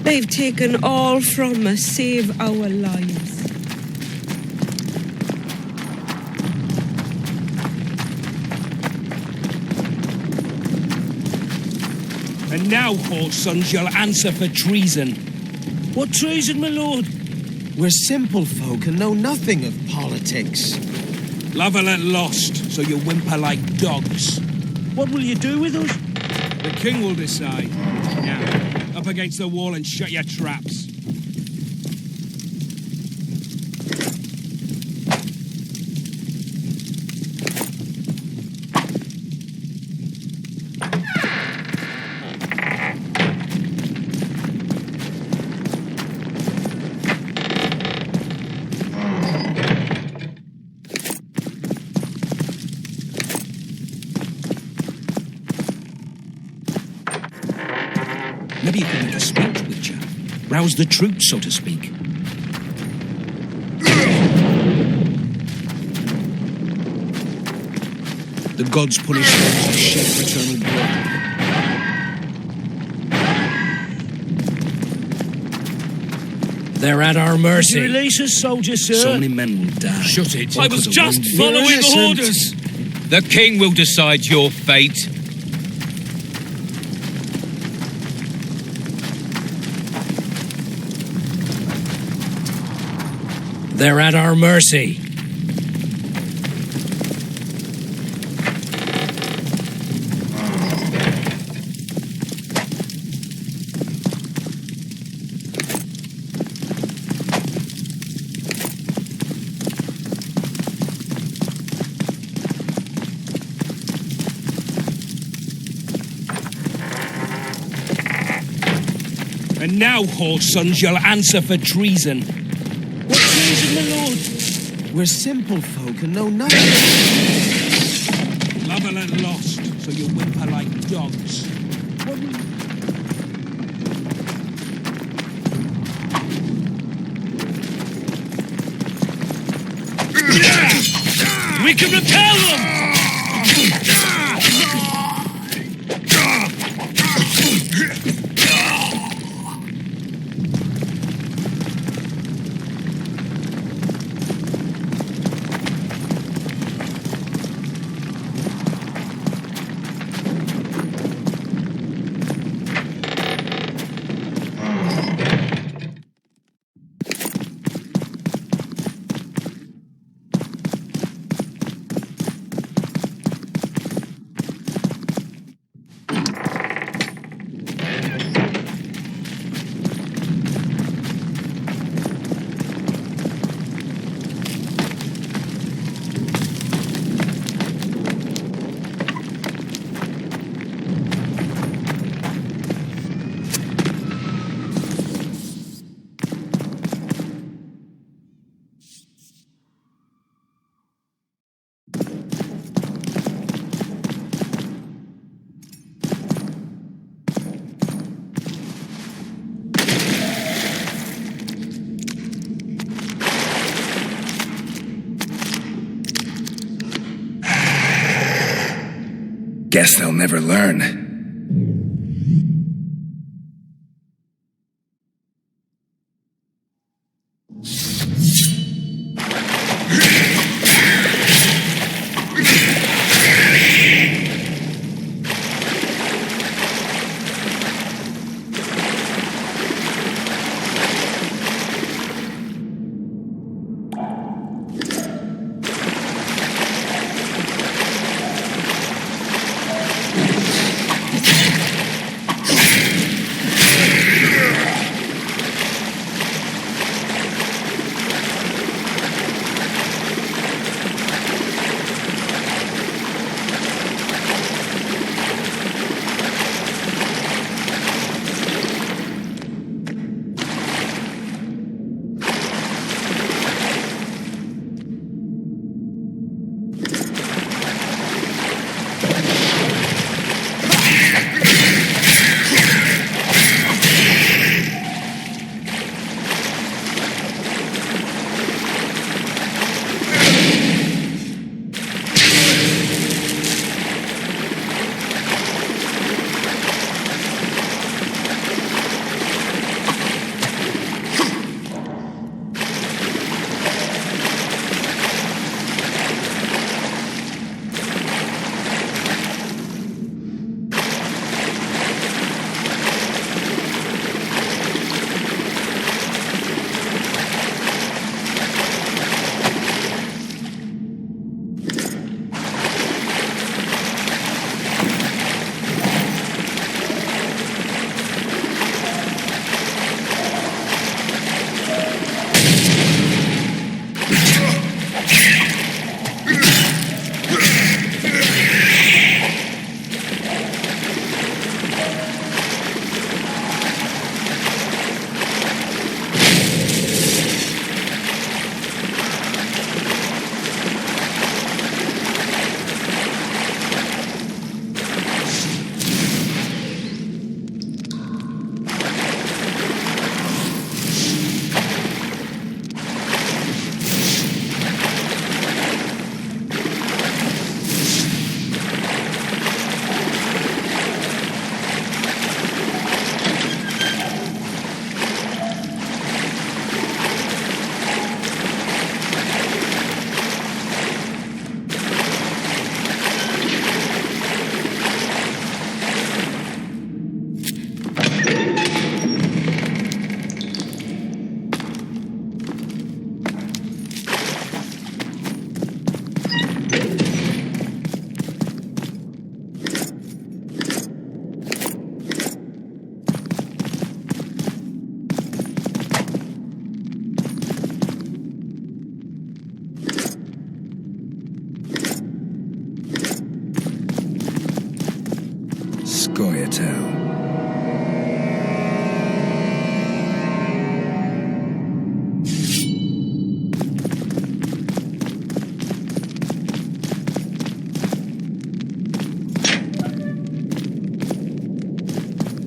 They've taken all from us, save our lives. And now, whoresons, you'll answer for treason. What treason, my lord? We're simple folk and know nothing of politics. Lavalette lost, so you whimper like dogs. What will you do with us? The king will decide. Now, up against the wall and shut your traps. Maybe you could make a speech, Witcher. Rouse the troops, so to speak. The gods punish those who shed eternal blood. They're at our mercy. Would you release us, soldier, sir? So many men will die. Shut it. I was just following orders. The king will decide your fate. They're at our mercy. And now, horse sons, you'll answer for treason. What treason, my lord? We're simple folk and know nothing. Lovell and lost, so you whimper like dogs. We can repel them! Guess they'll never learn. Scoia'tael.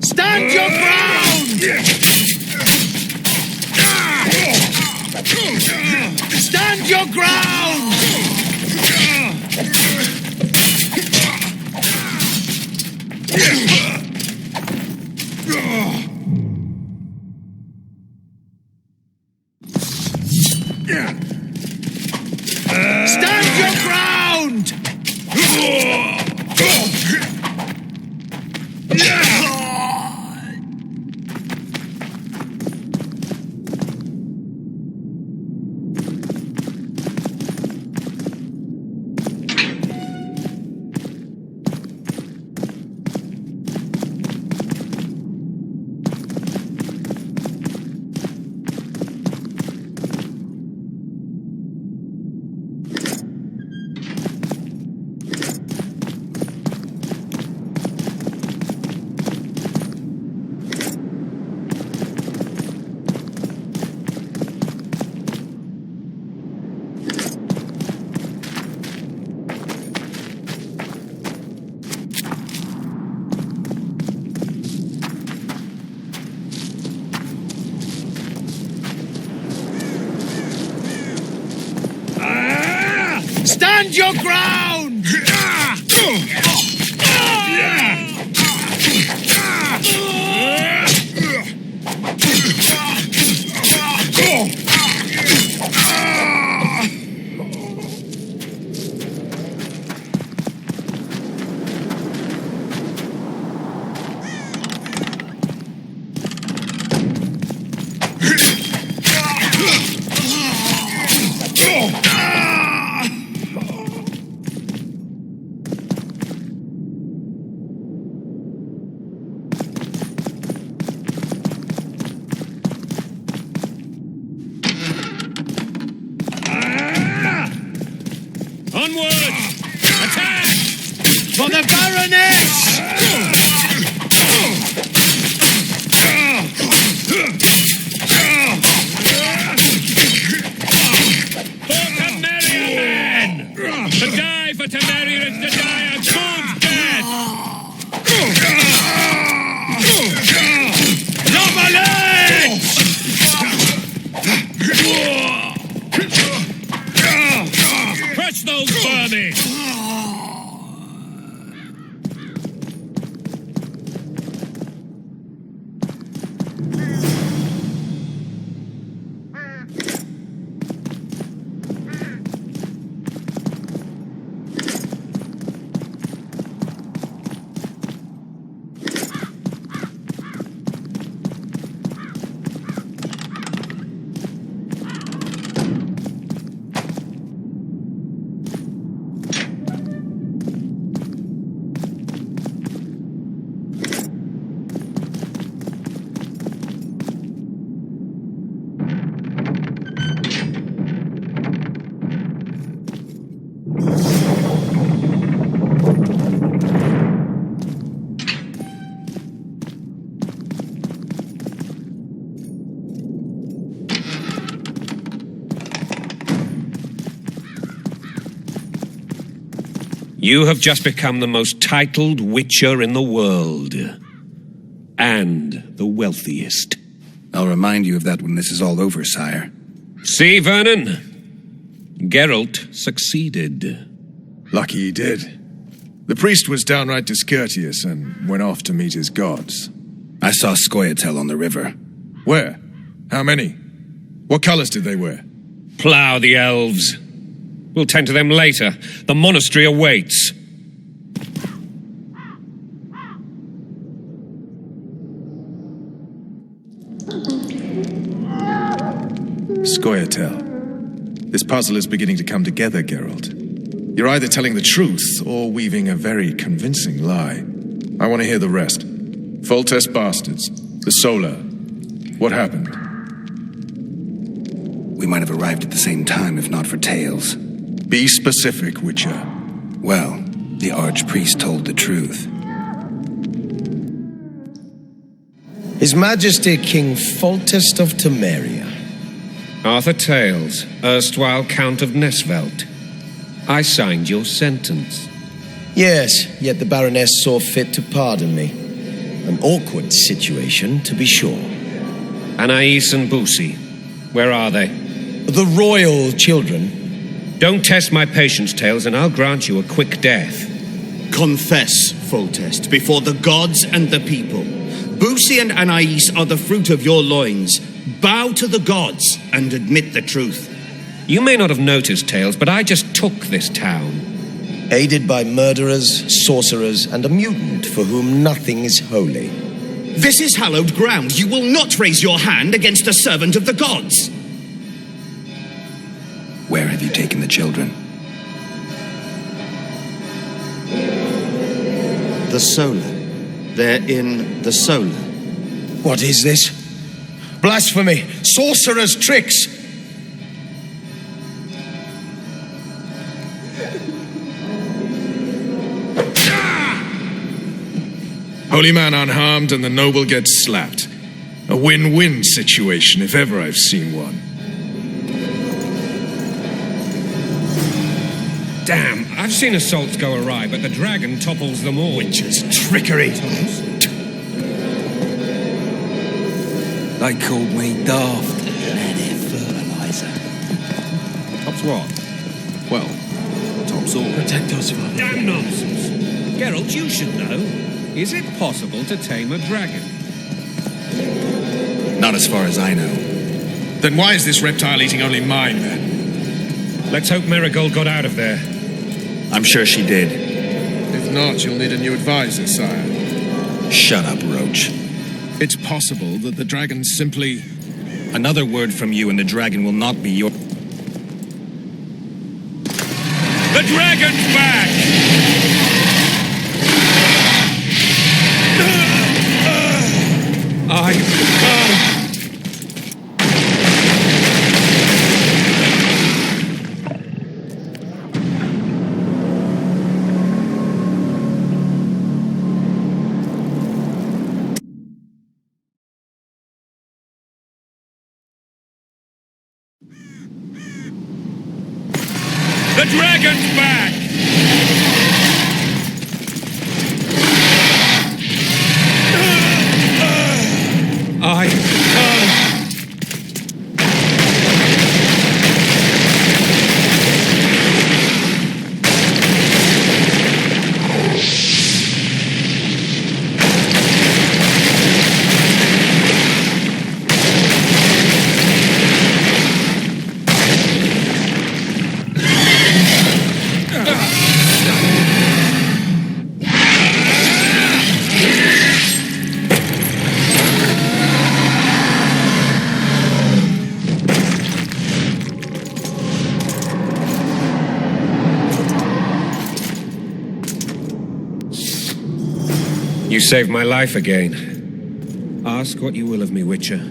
Stand your ground! Stand your ground! Stand your ground! Stand your ground! Onward! Attack! For the Baroness! For Temeria, men! To die for Temeria is to die a good death! Noblesse! Crush those vermin! You have just become the most titled witcher in the world. And the wealthiest. I'll remind you of that when this is all over, sire. See, Vernon? Geralt succeeded. Lucky he did. The priest was downright discourteous and went off to meet his gods. I saw Scoia'tael on the river. Where? How many? What colors did they wear? Plough the elves. We'll tend to them later. The monastery awaits. Scoia'tael. This puzzle is beginning to come together, Geralt. You're either telling the truth or weaving a very convincing lie. I want to hear the rest. Foltest bastards. The Solar. What happened? We might have arrived at the same time if not for tales. Be specific, Witcher. Well, the Archpriest told the truth. His Majesty King Foltest of Temeria. Arthur Tales, erstwhile Count of Nesvelt. I signed your sentence. Yes, yet the Baroness saw fit to pardon me. An awkward situation, to be sure. Anais and Boosie, where are they? The royal children. Don't test my patience, Tales, and I'll grant you a quick death. Confess, Foltest, before the gods and the people. Boosie and Anais are the fruit of your loins. Bow to the gods and admit the truth. You may not have noticed, Tales, but I just took this town. Aided by murderers, sorcerers, and a mutant for whom nothing is holy. This is hallowed ground. You will not raise your hand against a servant of the gods. Where have you taken the children? The Solar. They're in the Solar. What is this? Blasphemy! Sorcerer's tricks! Holy man unharmed and the noble gets slapped. A win-win situation, if ever I've seen one. Damn, I've seen assaults go awry, but the dragon topples them all. Witches' trickery. They called me daft. Fertilizer. Tops what? Well, Tops all. Protect us, Father. Damn nonsense. Geralt, you should know. Is it possible to tame a dragon? Not as far as I know. then why is this reptile eating only mine, then? Let's hope Marigold got out of there. I'm sure she did. If not, you'll need a new advisor, sire. Shut up, Roach. It's possible that the dragon simply... Another word from you and the dragon will not be your... The dragon's back! The dragon's back! You saved my life again. Ask what you will of me, Witcher.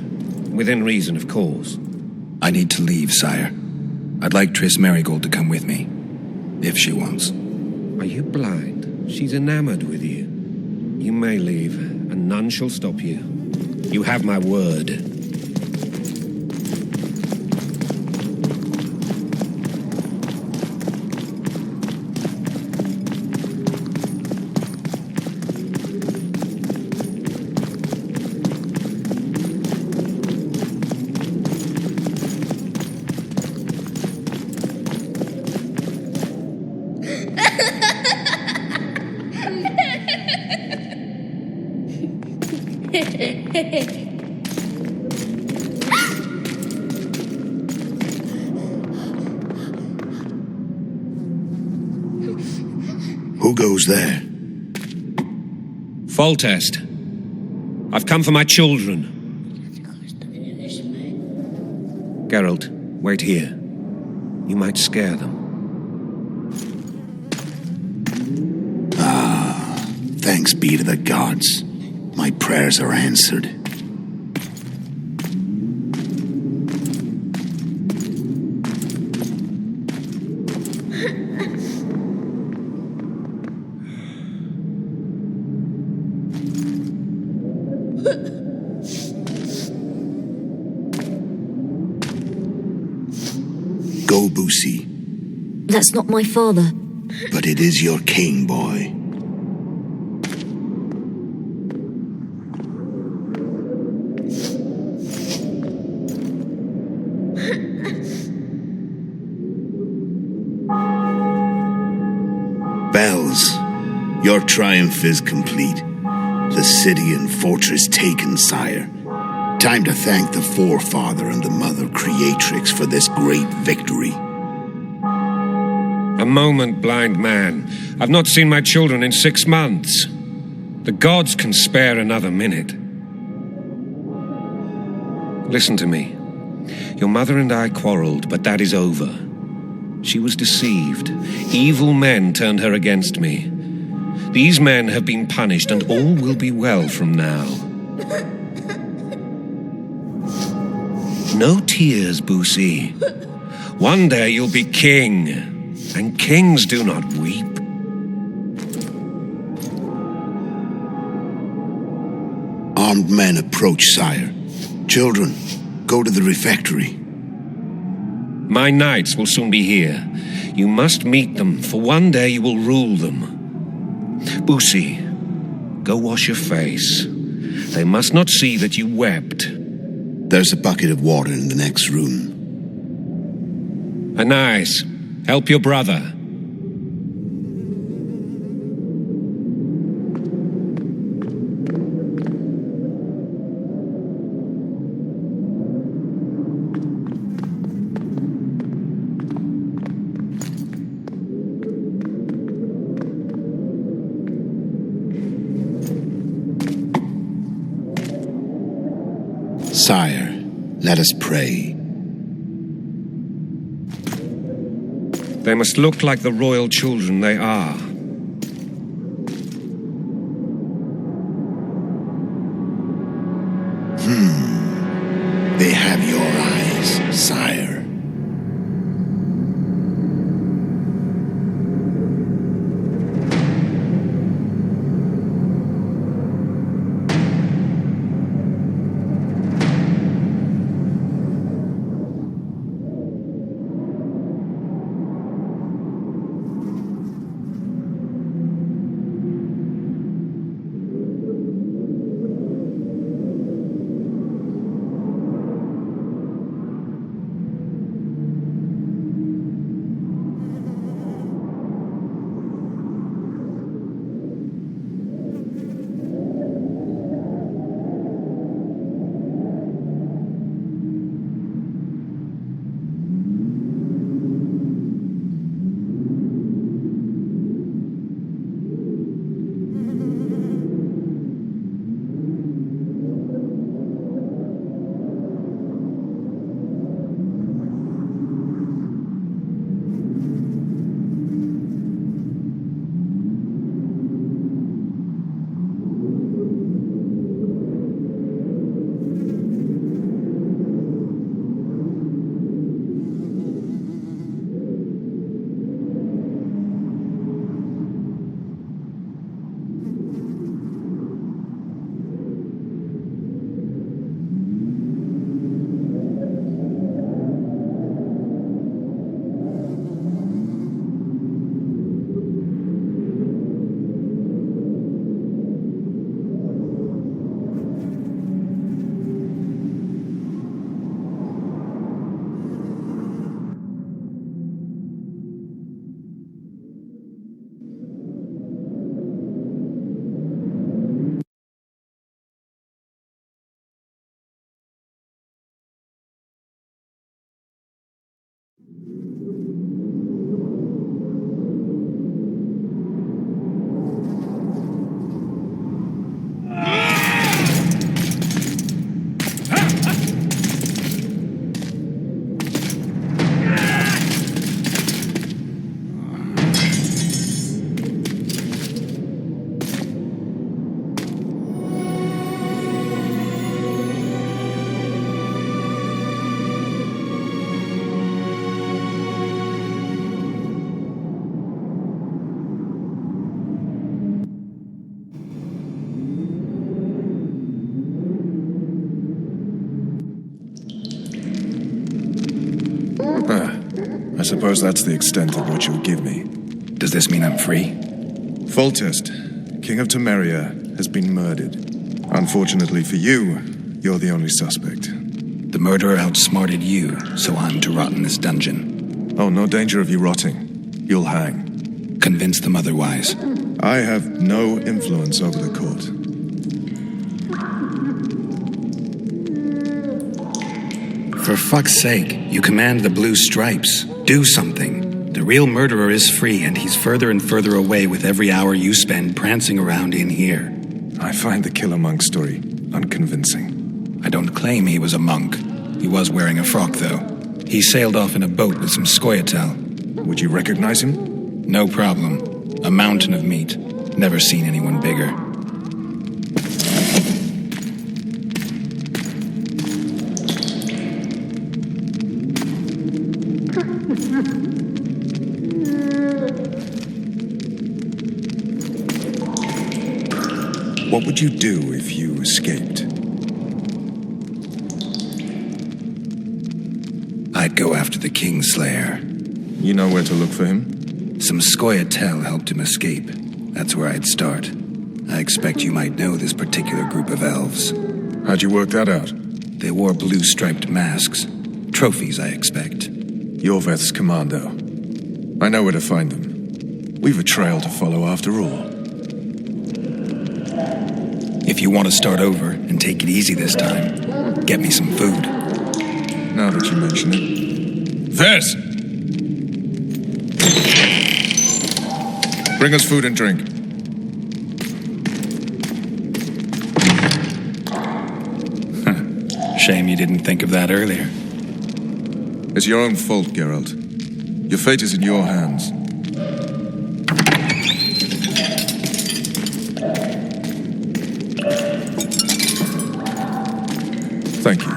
Within reason, of course. I need to leave, sire. I'd like Triss Marigold to come with me, if she wants. Are you blind? She's enamored with you. You may leave, and none shall stop you. You have my word. Who goes there? Foltest. I've come for my children. Geralt, wait here. You might scare them. Thanks be to the gods. My prayers are answered. Boosie. That's not my father. But it is your king, boy. Bells, your triumph is complete. The city and fortress taken, sire. Time to thank the forefather and the mother creatrix for this great victory. A moment, blind man. I've not seen my children in 6 months. The gods can spare another minute. Listen to me. Your mother and I quarreled, but that is over. She was deceived. Evil men turned her against me. These men have been punished, and all will be well from now. No tears, Boosie. One day you'll be king, and kings do not weep. Armed men approach, sire. Children, go to the refectory. My knights will soon be here. You must meet them, for one day you will rule them. Boosie, go wash your face. They must not see that you wept. There's a bucket of water in the next room. Anais, help your brother. Sire, let us pray. They must look like the royal children they are. They have your eyes, sire. suppose that's the extent of what you'll give me. Does this mean I'm free? Foltest, King of Temeria, has been murdered. Unfortunately for you, you're the only suspect. The murderer outsmarted you, so I'm to rot in this dungeon. Oh, no danger of you rotting. You'll hang. Convince them otherwise. I have no influence over the court. For fuck's sake, you command the blue stripes. Do something. The real murderer is free, and he's further and further away with every hour you spend prancing around in here. I find the killer monk story unconvincing. I don't claim he was a monk. He was wearing a frock, though. He sailed off in a boat with some Scoia'tael. Would you recognize him? No problem. A mountain of meat. Never seen anyone bigger. What would you do if you escaped? I'd go after the Kingslayer. You know where to look for him? Some Scoia'tael helped him escape. That's where I'd start. I expect you might know this particular group of elves. How'd you work that out? They wore blue-striped masks. Trophies, I expect. Yorveth's commando. I know where to find them. We've a trail to follow after all. If you want to start over and take it easy this time, get me some food. Now that you mention it. Vers! Bring us food and drink. Shame you didn't think of that earlier. It's your own fault, Geralt. Your fate is in your hands. Thank you.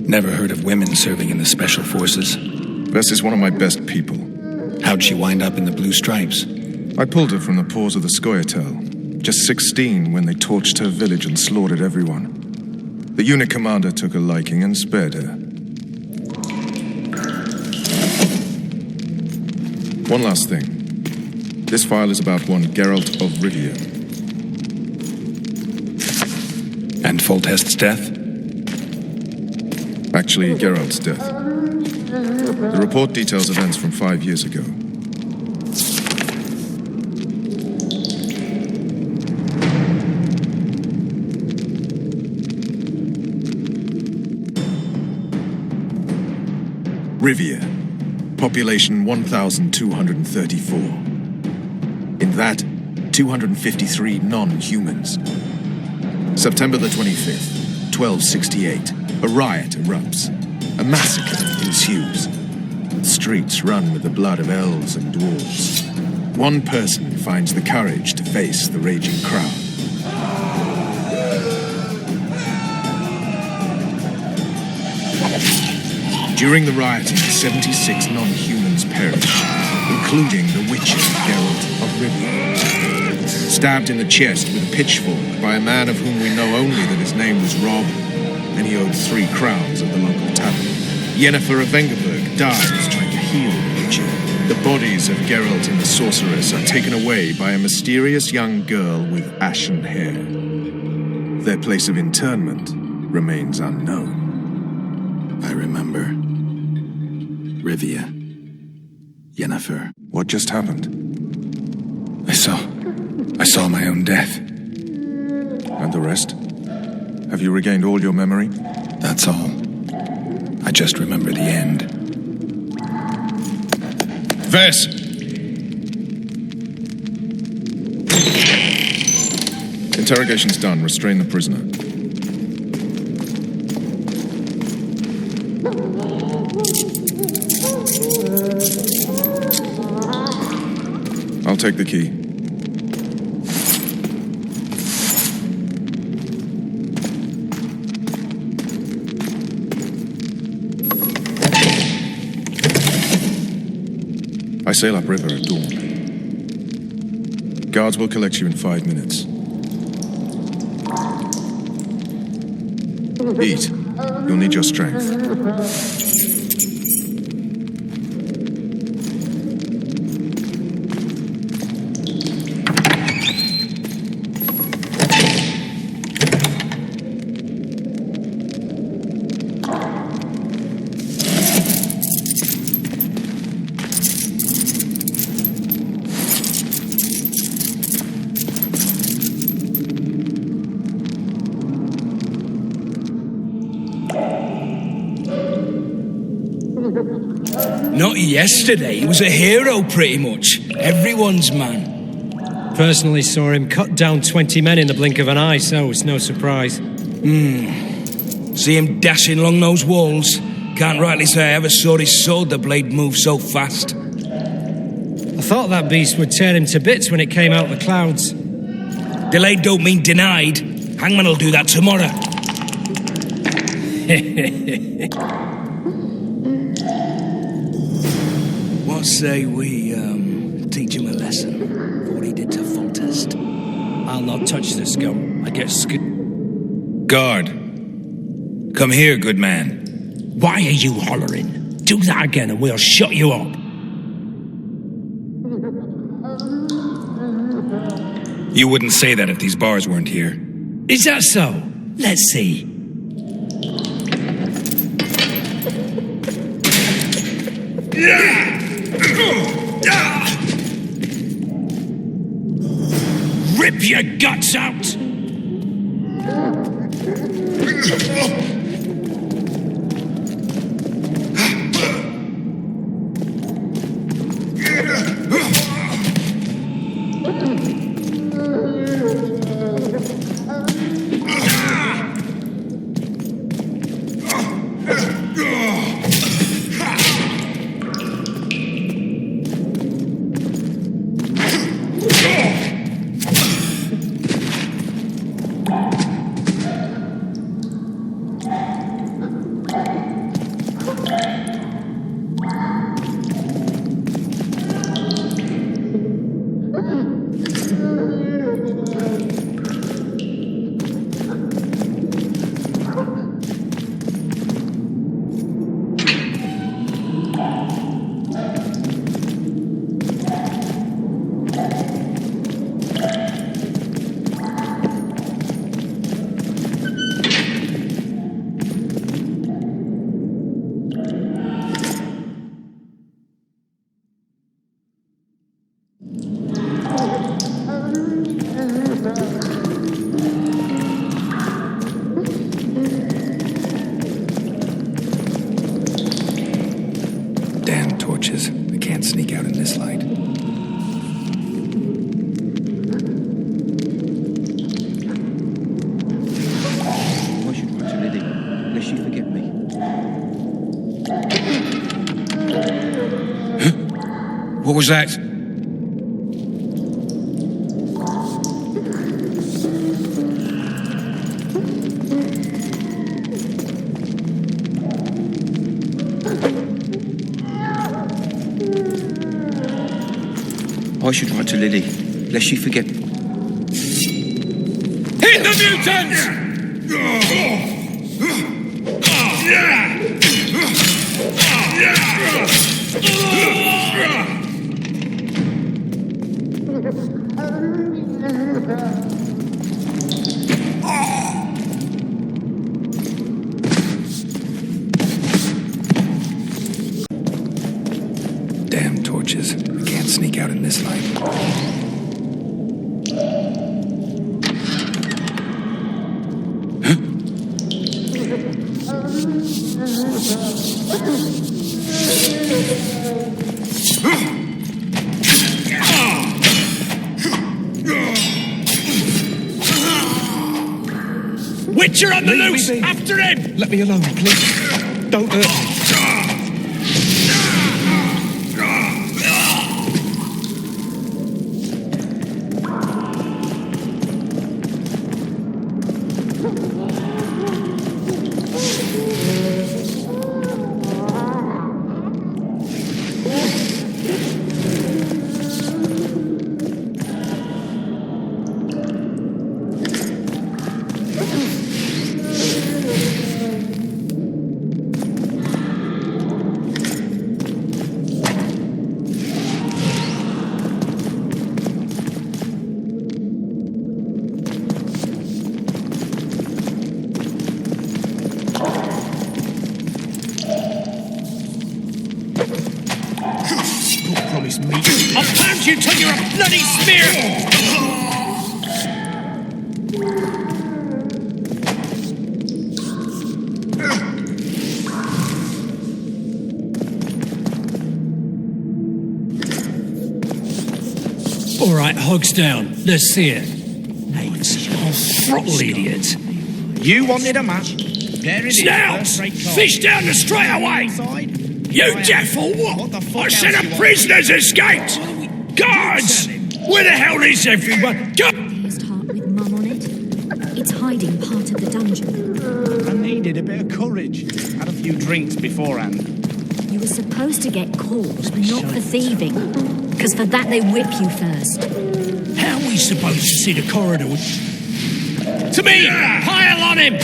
Never heard of women serving in the Special Forces. Bess is one of my best people. How'd she wind up in the Blue Stripes? I pulled her from the paws of the Scoia'tael. Just 16 when they torched her village and slaughtered everyone. The unit commander took a liking and spared her. One last thing. This file is about one Geralt of Rivia. And Foltest's death? Actually, Geralt's death. The report details events from 5 years ago. Rivia. Population 1,234. In that, 253 non-humans. September the 25th, 1268. A riot erupts. A massacre ensues. The streets run with the blood of elves and dwarves. One person finds the courage to face the raging crowd. During the rioting, 76 non-humans perished, including the Witcher Geralt of Rivia. Stabbed in the chest with a pitchfork by a man of whom we know only that his name was Rob, and he owed 3 crowns at the local tavern. Yennefer of Vengerberg dies trying to heal the Witcher. The bodies of Geralt and the sorceress are taken away by a mysterious young girl with ashen hair. Their place of interment remains unknown. I remember. Rivia. Yennefer. What just happened? I saw my own death. And the rest? Have you regained all your memory? That's all. I just remember the end. Vers! Interrogation's done. Restrain the prisoner. take the key. I sail upriver at dawn. Guards will collect you in 5 minutes. Eat. You'll need your strength. Not yesterday. He was a hero, pretty much. Everyone's man. Personally saw him cut down 20 men in the blink of an eye, so it's no surprise. See him dashing along those walls. Can't rightly say I ever saw his sword the blade move so fast. I thought that beast would tear him to bits when it came out of the clouds. Delayed don't mean denied. Hangman will do that tomorrow. What say we, teach him a lesson for what he did to Foltest? I'll not touch the scum. I get Guard. Come here, good man. Why are you hollering? Do that again and we'll shut you up. You wouldn't say that if these bars weren't here. Is that so? Let's see. Rip your guts out! What was that? I should write to Lily, lest she forget. Hit the mutants! Damn torches. I can't sneak out in this light. Witcher on the loose! After him! Let me alone, please. Don't hurt me. love you till you're a bloody smear! All right, hogs down. Let's see it. Hey, throttle idiot. You wanted a match. There it is. Snouts! Fish down the straight away! You deaf or what? I said a prisoner's escaped! Guards! Where the hell is everyone? Go! Pierced heart with mum on it. It's hiding part of the dungeon. I needed a bit of courage. Had a few drinks beforehand. You were supposed to get caught, not for thieving. Because for that they whip you first. How are we supposed to see the corridor? To me! Pile on him!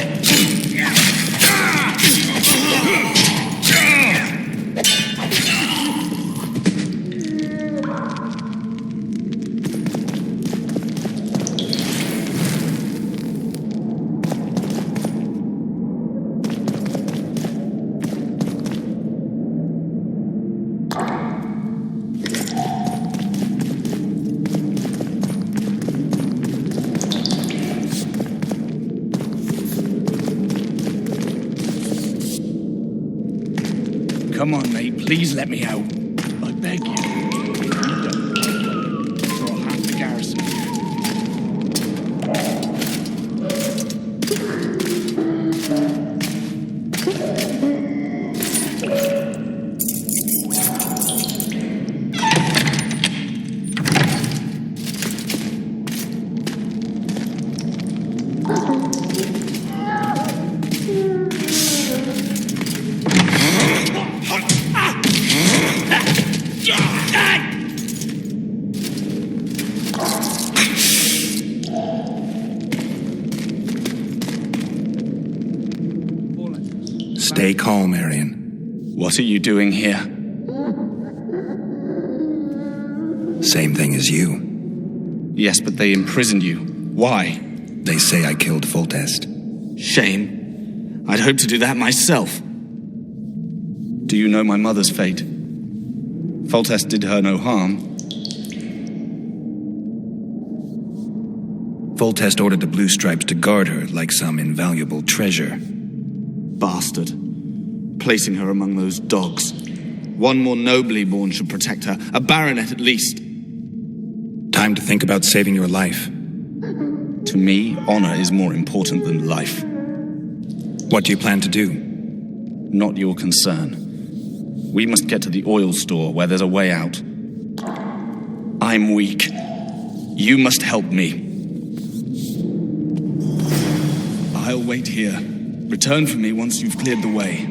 Come on, mate. Please let me out. I beg you. Or I'll have the garrison. Stay calm, Arian. What are you doing here? Same thing as you. Yes, but they imprisoned you. Why? They say I killed Foltest. Shame. I'd hoped to do that myself. Do you know my mother's fate? Foltest did her no harm. Foltest ordered the Blue Stripes to guard her like some invaluable treasure. Bastard. Placing her among those dogs. One more nobly born should protect her. A baronet at least. Time to think about saving your life. To me, honor is more important than life. What do you plan to do? Not your concern. We must get to the oil store where there's a way out. I'm weak. You must help me. I'll wait here. Return for me once you've cleared the way.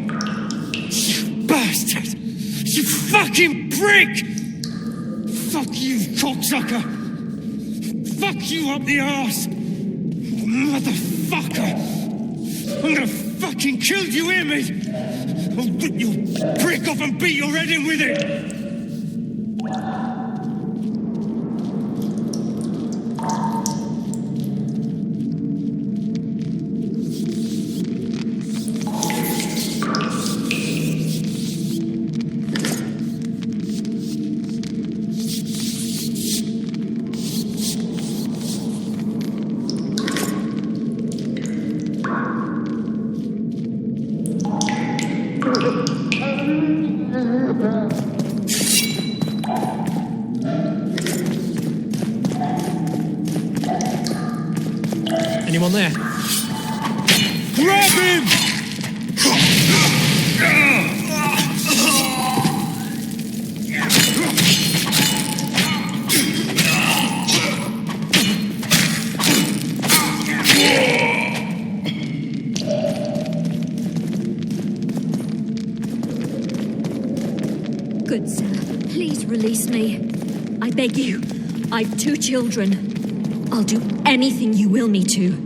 Bastard! You fucking prick! Fuck you, cocksucker! Fuck you up the arse! Motherfucker! I'm gonna fucking kill you, hear me? I'll rip your prick off and beat your head in with it! Anyone there? Grab him! Good sir, please release me. I beg you. I've 2 children. I'll do anything you will me to.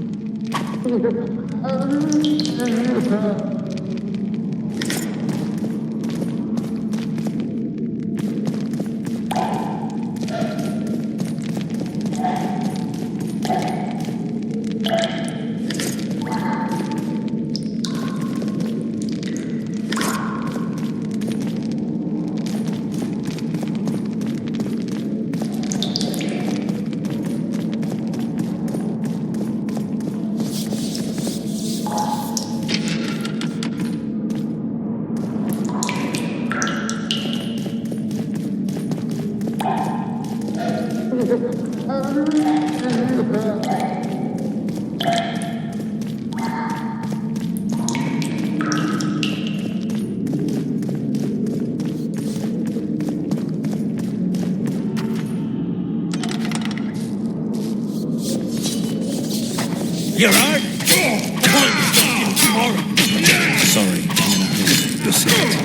You're right. Sorry, I'm in a hurry. You'll see.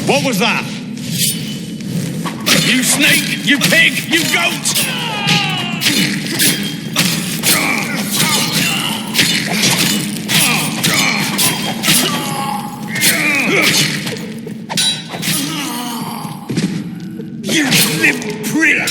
What was that? You snake! You pig! You goat! You limp prick!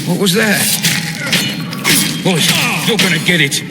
What was that? Boys, you're gonna get it.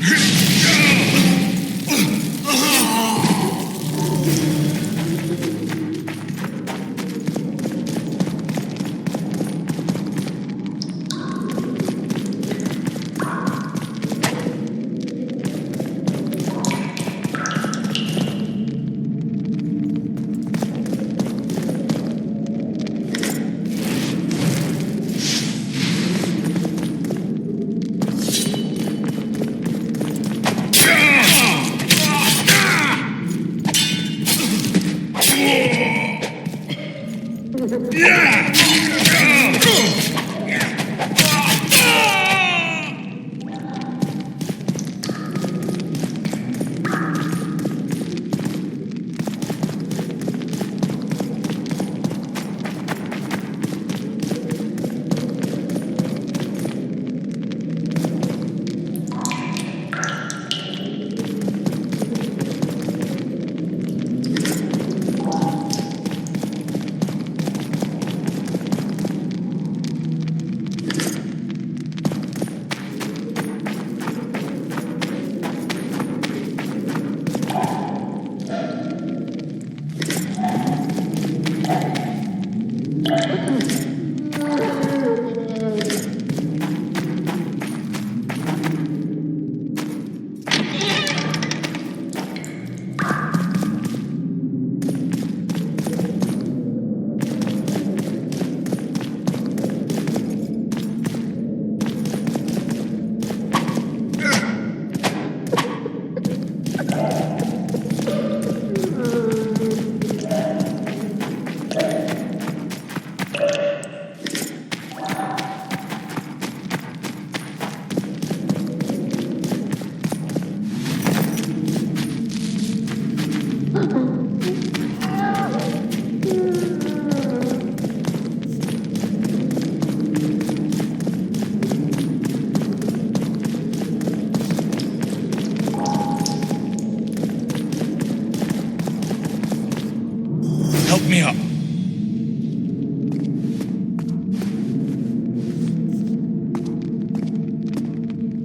Help me up.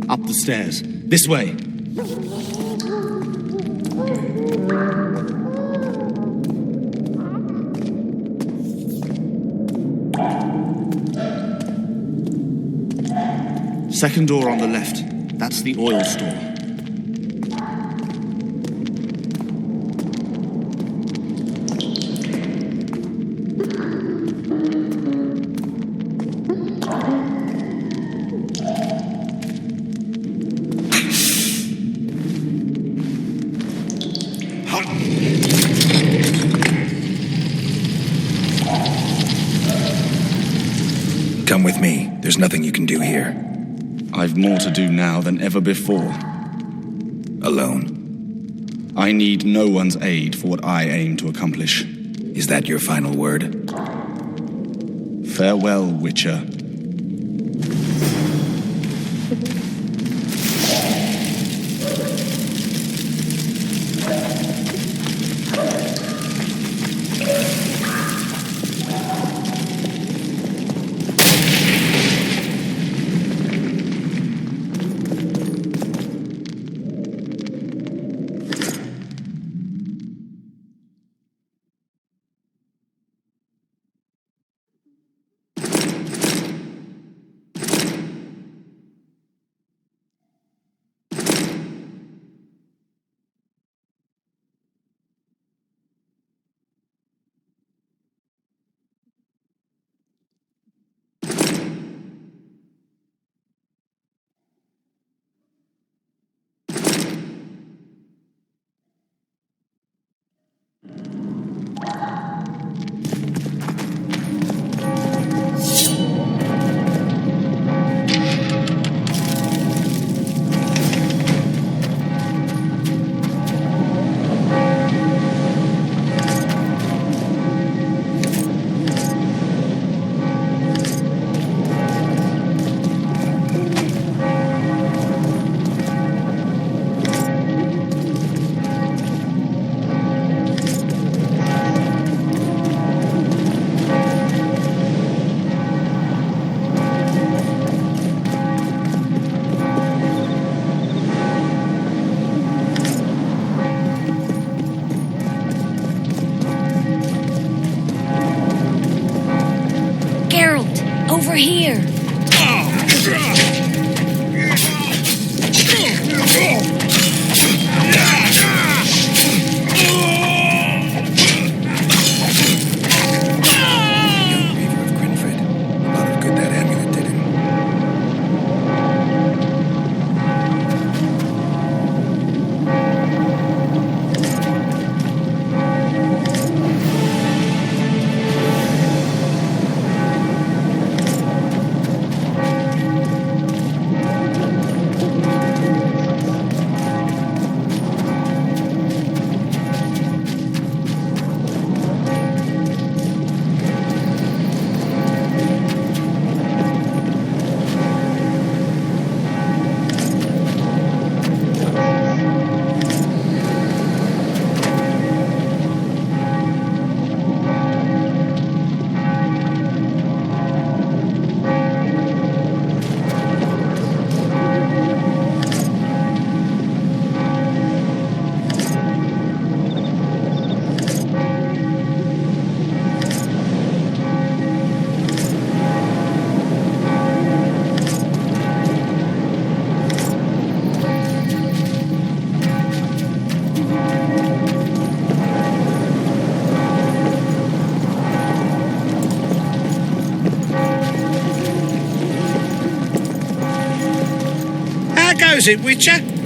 Up the stairs. This way. Second door on the left. That's the oil store. Come with me. There's nothing you can do here. I've more to do now than ever before. Alone? I need no one's aid for what I aim to accomplish. Is that your final word? Farewell, Witcher. here. How goes it, Witcher?